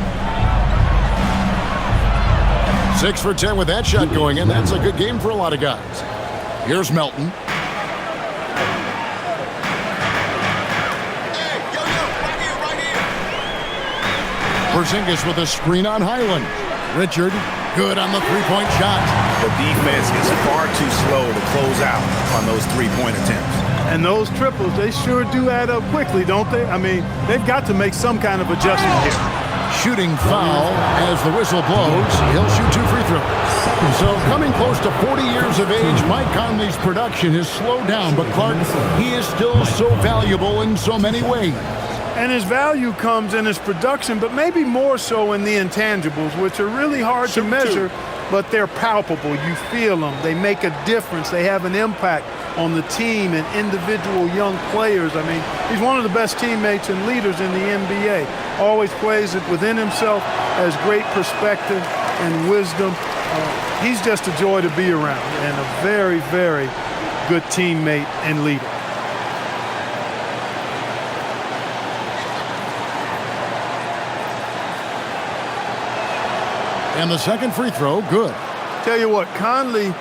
6 for 10 with that shot going in. That's a good game for a lot of guys. Here's Melton. Porzingis with a screen on Highland. Richard, good on the three-point shot. The defense is far too slow to close out on those three-point attempts. And those triples, they sure do add up quickly, don't they? I mean, they've got to make some kind of adjustment here. Shooting foul as the whistle blows. He'll shoot 2 free throws. So coming close to 40 years of age, Mike Conley's production has slowed down. But Clark, he is still so valuable in so many ways. And his value comes in his production, but maybe more so in the intangibles, which are really hard to measure, but they're palpable. You feel them. They make a difference. They have an impact on the team and individual young players. I mean, he's one of the best teammates and leaders in the NBA. Always plays it within himself, has great perspective and wisdom. He's just a joy to be around and a very, very good teammate and leader. And the second free throw, good. Tell you what, Conley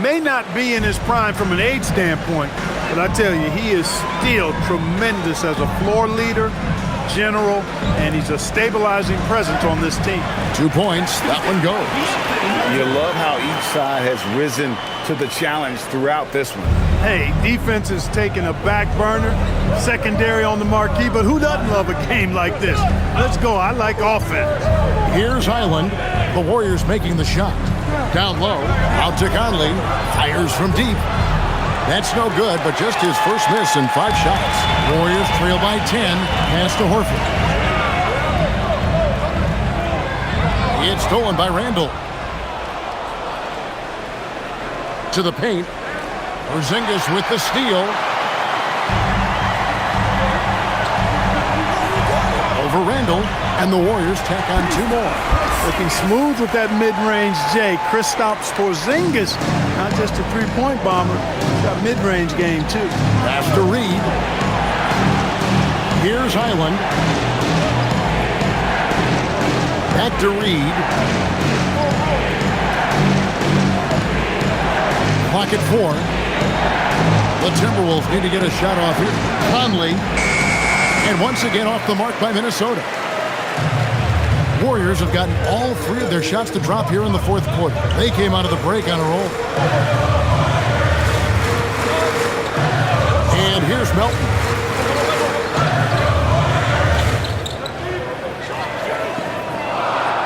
may not be in his prime from an age standpoint, but I tell you, he is still tremendous as a floor leader, general, and he's a stabilizing presence on this team. 2 points, that one goes. You love how each side has risen to the challenge throughout this one. Hey, defense is taking a back burner, secondary on the marquee, but who doesn't love a game like this? Let's go, I like offense. Here's Highland, the Warriors making the shot. Down low, out to Conley, fires from deep. That's no good, but just his first miss in 5 shots. Warriors trail by 10, pass to Horford. It's stolen by Randall. To the paint. Porzingis with the steal. Over Randall, and the Warriors tack on 2 more. Looking smooth with that mid-range J. Kristaps Porzingis, not just a three-point bomber, he's got mid-range game too. Pass to Reed. Here's Highland. Back to Reed. Clock at 4. The Timberwolves need to get a shot off here. Conley. And once again off the mark by Minnesota. Warriors have gotten all 3 of their shots to drop here in the fourth quarter. They came out of the break on a roll. And here's Melton.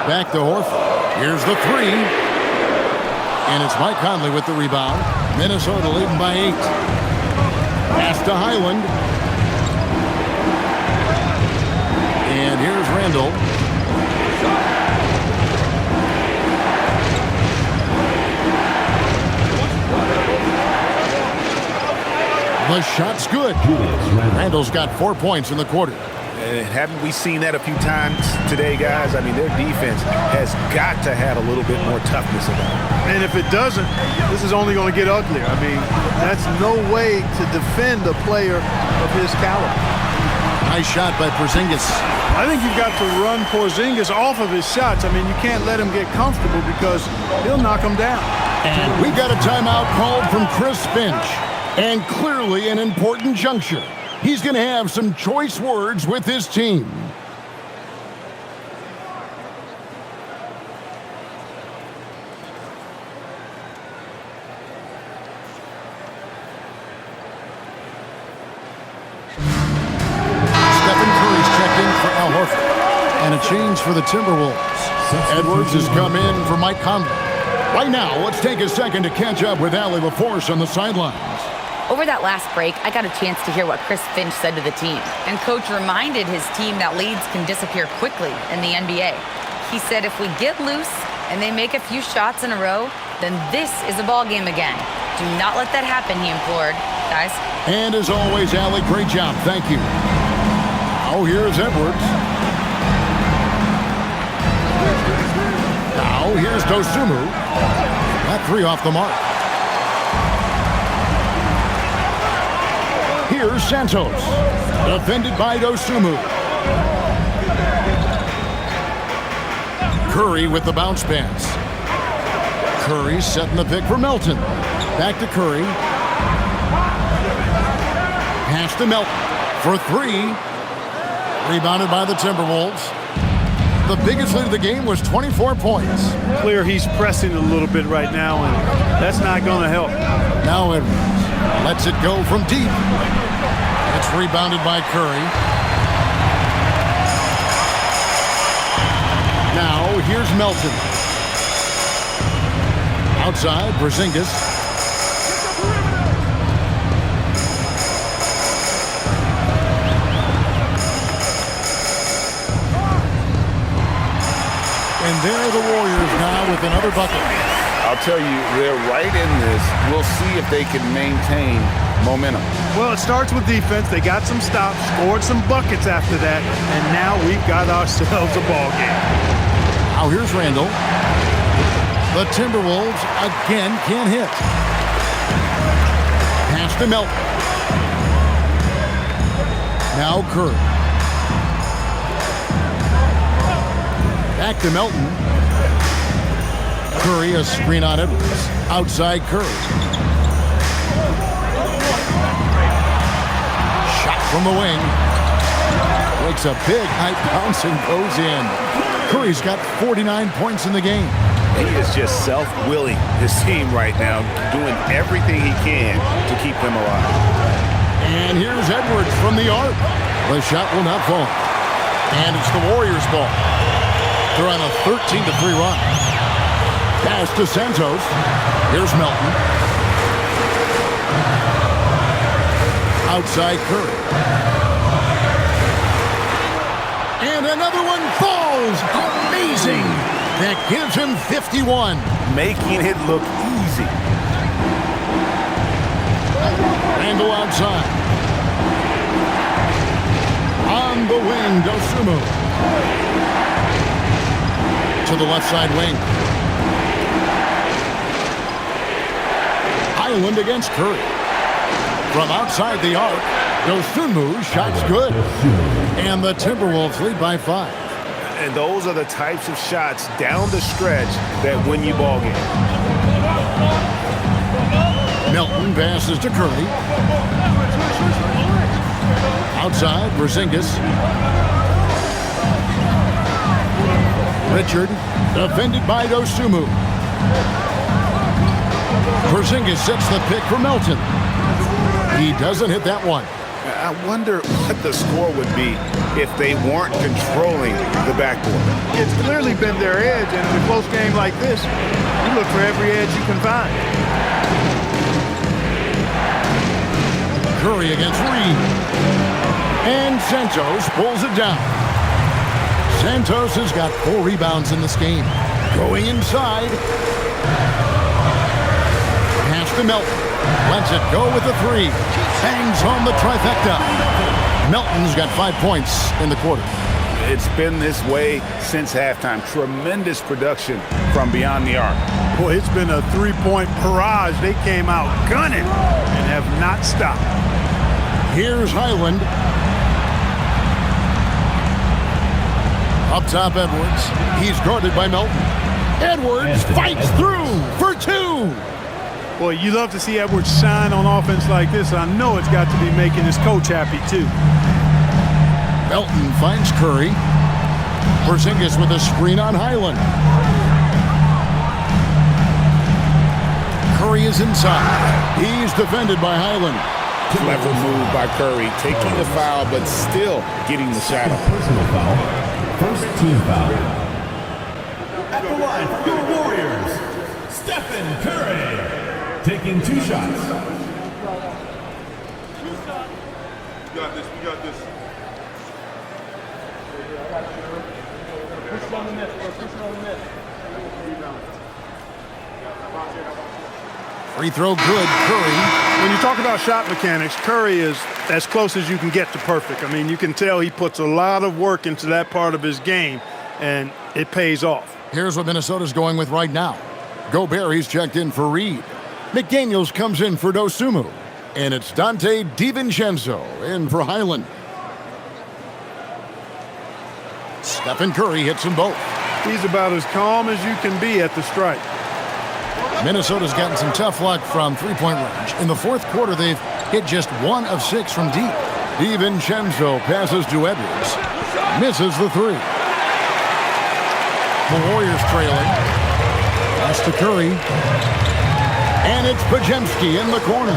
Back to Horford. Here's the 3. And it's Mike Conley with the rebound. Minnesota leading by 8. Pass to Highland. And here's Randall. The shot's good. Randall's got 4 points in the quarter. Haven't we seen that a few times today, guys? I mean, their defense has got to have a little bit more toughness about it. And if it doesn't, this is only going to get uglier. I mean, that's no way to defend a player of his caliber. Nice shot by Porzingis. I think you've got to run Porzingis off of his shots. I mean, you can't let him get comfortable because he'll knock him down. And we got a timeout called from Chris Finch. And clearly an important juncture. He's going to have some choice words with his team. Stephen Curry's checked in for Al Horford. And a change for the Timberwolves. Edwards has come in for Mike Conley. Right now, let's take a second to catch up with Allie LaForce on the sidelines. Over that last break, I got a chance to hear what Chris Finch said to the team. And Coach reminded his team that leads can disappear quickly in the NBA. He said if we get loose and they make a few shots in a row, then this is a ball game again. Do not let that happen, he implored. Guys. And as always, Allie, great job. Thank you. Now here's Edwards. Now here's Dosunmu. That three off the mark. Here's Santos. Defended by Dosunmu. Curry with the bounce pass. Curry setting the pick for Melton. Back to Curry. Pass to Melton for three. Rebounded by the Timberwolves. The biggest lead of the game was 24 points. Clear he's pressing a little bit right now, and that's not going to help. Now Edwards lets it go from deep. It's rebounded by Curry. Now here's Melton. Outside, Porzingis. And there are the Warriors now with another bucket. I'll tell you, they're right in this. We'll see if they can maintain momentum. Well, it starts with defense. They got some stops, scored some buckets after that, and now we've got ourselves a ball game. Now here's Randall. The Timberwolves again can't hit. Pass to Melton. Now Curry. Back to Melton. Curry, a screen on Edwards. Outside Curry. Shot from the wing. Makes a big high bounce and goes in. Curry's got 49 points in the game. He is just self-willing his team right now, doing everything he can to keep them alive. And here's Edwards from the arc. The shot will not fall. And it's the Warriors' ball. They're on a 13-3 run. Pass to Santos. Here's Melton. Outside Curry. And another one falls. Amazing. That gives him 51. Making it look easy. Randall outside. On the wing, Dosunmu. To the left side wing. Highland against Curry. From outside the arc, Dosunmu, shot's good. And the Timberwolves lead by 5. And those are the types of shots down the stretch that win you ball games. Melton passes to Curry. Outside, Porzingis. Richard, defended by Dosunmu. Porzingis sets the pick for Melton. He doesn't hit that one. I wonder what the score would be if they weren't controlling the backboard. It's clearly been their edge, and in a close game like this, you look for every edge you can find. Curry against Reed. And Santos pulls it down. Santos has got 4 rebounds in this game. Going inside. Pass to Melton. Lets it go with the 3. Hangs home the trifecta. Melton's got 5 points in the quarter. It's been this way since halftime. Tremendous production from beyond the arc. Boy, it's been a 3-point barrage. They came out gunning and have not stopped. Here's Highland. Up top, Edwards. He's guarded by Melton. Edwards fights through for 2. Boy, you love to see Edwards shine on offense like this. I know it's got to be making his coach happy, too. Melton finds Curry. Porzingis with a screen on Highland. Curry is inside. He's defended by Highland. Clever move by Curry, taking the foul, but still getting the shot off. Personal foul. First team foul. At the line for your Warriors, Stephen Curry. Taking 2 shots. We got this. Push on the net. Free throw good, Curry. When you talk about shot mechanics, Curry is as close as you can get to perfect. I mean, you can tell he puts a lot of work into that part of his game, and it pays off. Here's what Minnesota's going with right now. Gobert, he's checked in for Reed. McDaniels comes in for Dosunmu. And it's Dante DiVincenzo in for Highland. Stephen Curry hits them both. He's about as calm as you can be at the strike. Minnesota's gotten some tough luck from three-point range. In the fourth quarter, they've hit just 1 of 6 from deep. DiVincenzo passes to Edwards. Misses the 3. The Warriors trailing. Pass to Curry. And it's Podziemski in the corner.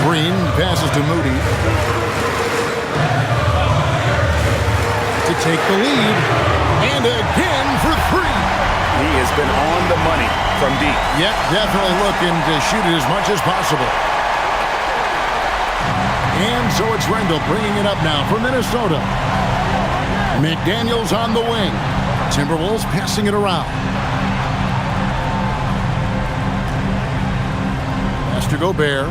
Green passes to Moody. To take the lead. And again for 3. He has been on the money from deep. Yep, definitely looking to shoot it as much as possible. And so it's Randall bringing it up now for Minnesota. McDaniels on the wing. Timberwolves passing it around. Pass to Gobert.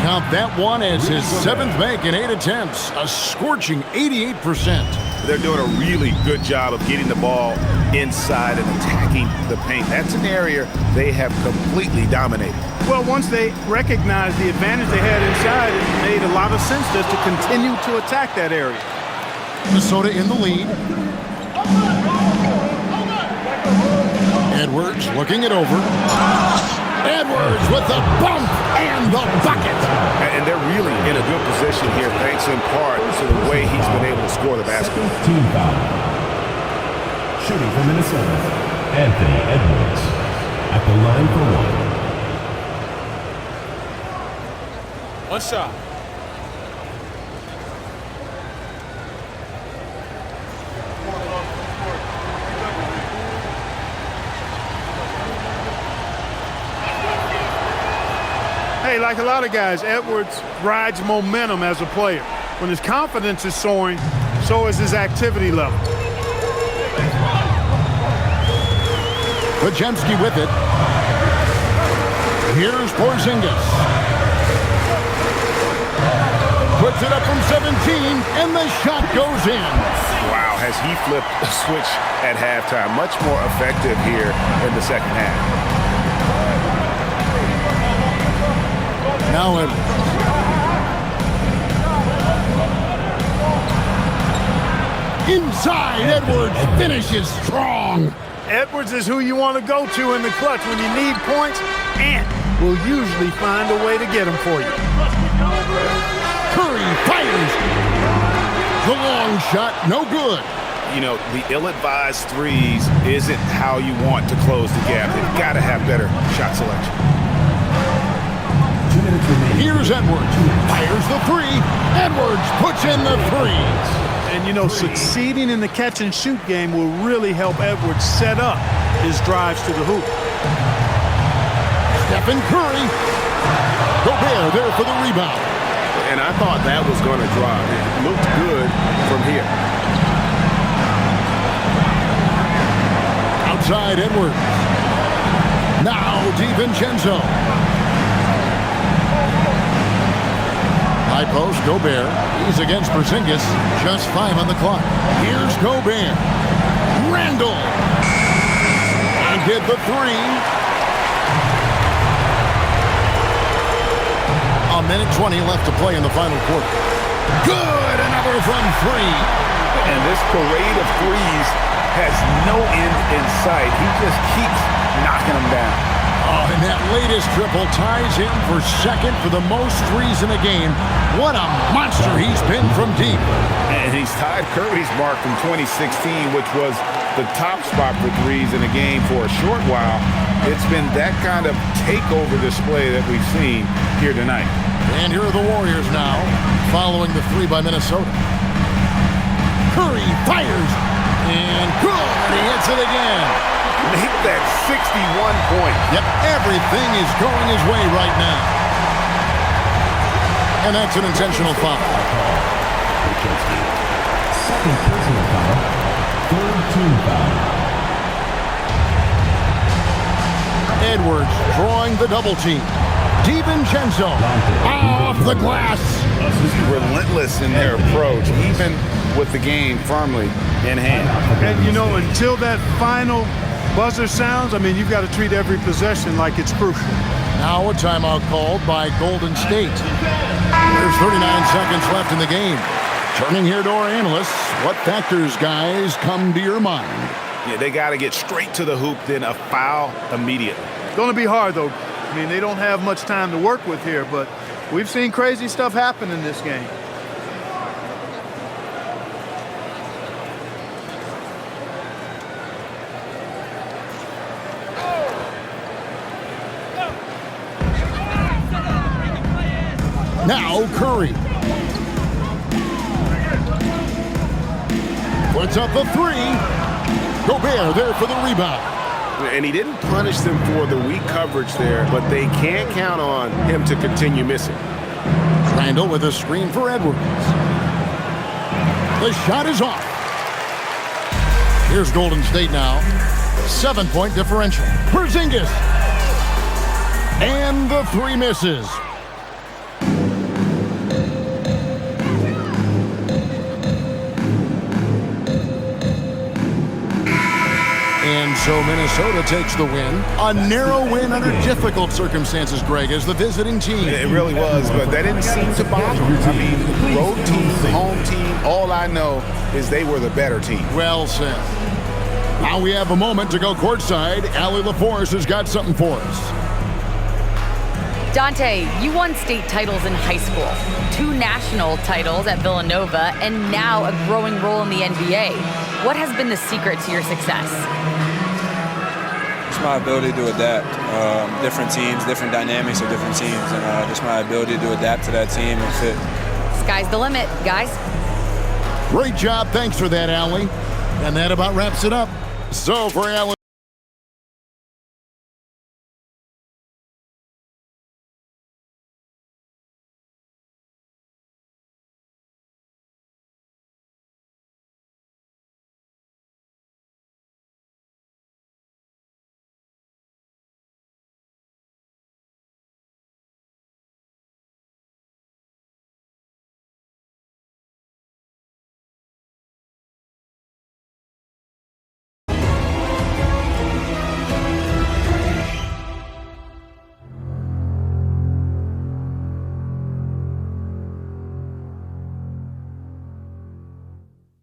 Count that one as his 7th make in 8 attempts. A scorching 88%. They're doing a really good job of getting the ball inside and attacking the paint. That's an area they have completely dominated. Well, once they recognized the advantage they had inside, it made a lot of sense just to continue to attack that area. Minnesota in the lead. Edwards looking it over. Edwards with the bump and the bucket. And they're really in a good position here, thanks in part to the way he's been able to score the basketball. Team foul. Shooting for Minnesota, Anthony Edwards. At the line for 1. One shot. Hey, like a lot of guys, Edwards rides momentum as a player. When his confidence is soaring, so is his activity level. Podziemski with it. Here's Porzingis. Puts it up from 17, and the shot goes in. Wow, has he flipped a switch at halftime. Much more effective here in the second half. Now Edwards. Inside, Edwards finishes strong. Edwards is who you want to go to in the clutch when you need points, and will usually find a way to get them for you. Curry fires. The long shot, no good. You know, the ill-advised threes isn't how you want to close the gap. They've got to have better shot selection. 2 minutes remaining. Here's Edwards. Fires the 3. Edwards puts in the 3. And, you know, succeeding in the catch-and-shoot game will really help Edwards set up his drives to the hoop. Stephen Curry. Gobert there for the rebound. And I thought that was going to drive. It looked good from here. Outside Edwards. Now DiVincenzo. High post, Gobert. He's against Porzingis. Just 5 on the clock. Here's Gobert. Randall. And get the 3. A minute 20 left to play in the final quarter. Good! Another from 3. And this parade of threes in sight. He just keeps knocking them down. Oh, and that latest triple ties him for second for the most threes in a game. What a monster he's been from deep. And he's tied Curry's mark from 2016, which was the top spot for threes in a game for a short while. It's been that kind of takeover display that we've seen here tonight. And here are the Warriors now, following the three by Minnesota. Curry fires, and good, he hits it again. Make that 61 point. Yep, everything is going his way right now. And that's an intentional foul. Second personal foul. Third team foul. Edwards drawing the double team. DiVincenzo off the glass. Relentless in their approach, even with the game firmly in hand. And, you know, until that final buzzer sounds, I mean, you've got to treat every possession like it's crucial. Now a timeout called by Golden State. There's 39 seconds left in the game. Turning here to our analysts, what factors, guys, come to your mind? Yeah, they got to get straight to the hoop, then a foul immediately. It's going to be hard, though. I mean, they don't have much time to work with here, but we've seen crazy stuff happen in this game. Now Curry. Puts up the three. Gobert there for the rebound. And he didn't punish them for the weak coverage there, but they can't count on him to continue missing. Randall with a screen for Edwards. The shot is off. Here's Golden State now. 7-point differential. Porzingis. And the three misses. And so Minnesota takes the win. A narrow win under difficult circumstances, Greg, as the visiting team. It really was, but that didn't seem to bother them. I mean, road team, home team, all I know is they were the better team. Well said. Now we have a moment to go courtside. Allie LaForce has got something for us. Dante, you won state titles in high school, 2 national titles at Villanova, and now a growing role in the NBA. What has been the secret to your success? Just my ability to adapt. Different teams, different dynamics of different teams, and just my ability to adapt to that team and fit. Sky's the limit, guys. Great job. Thanks for that, Allie. And that about wraps it up. So for Allie.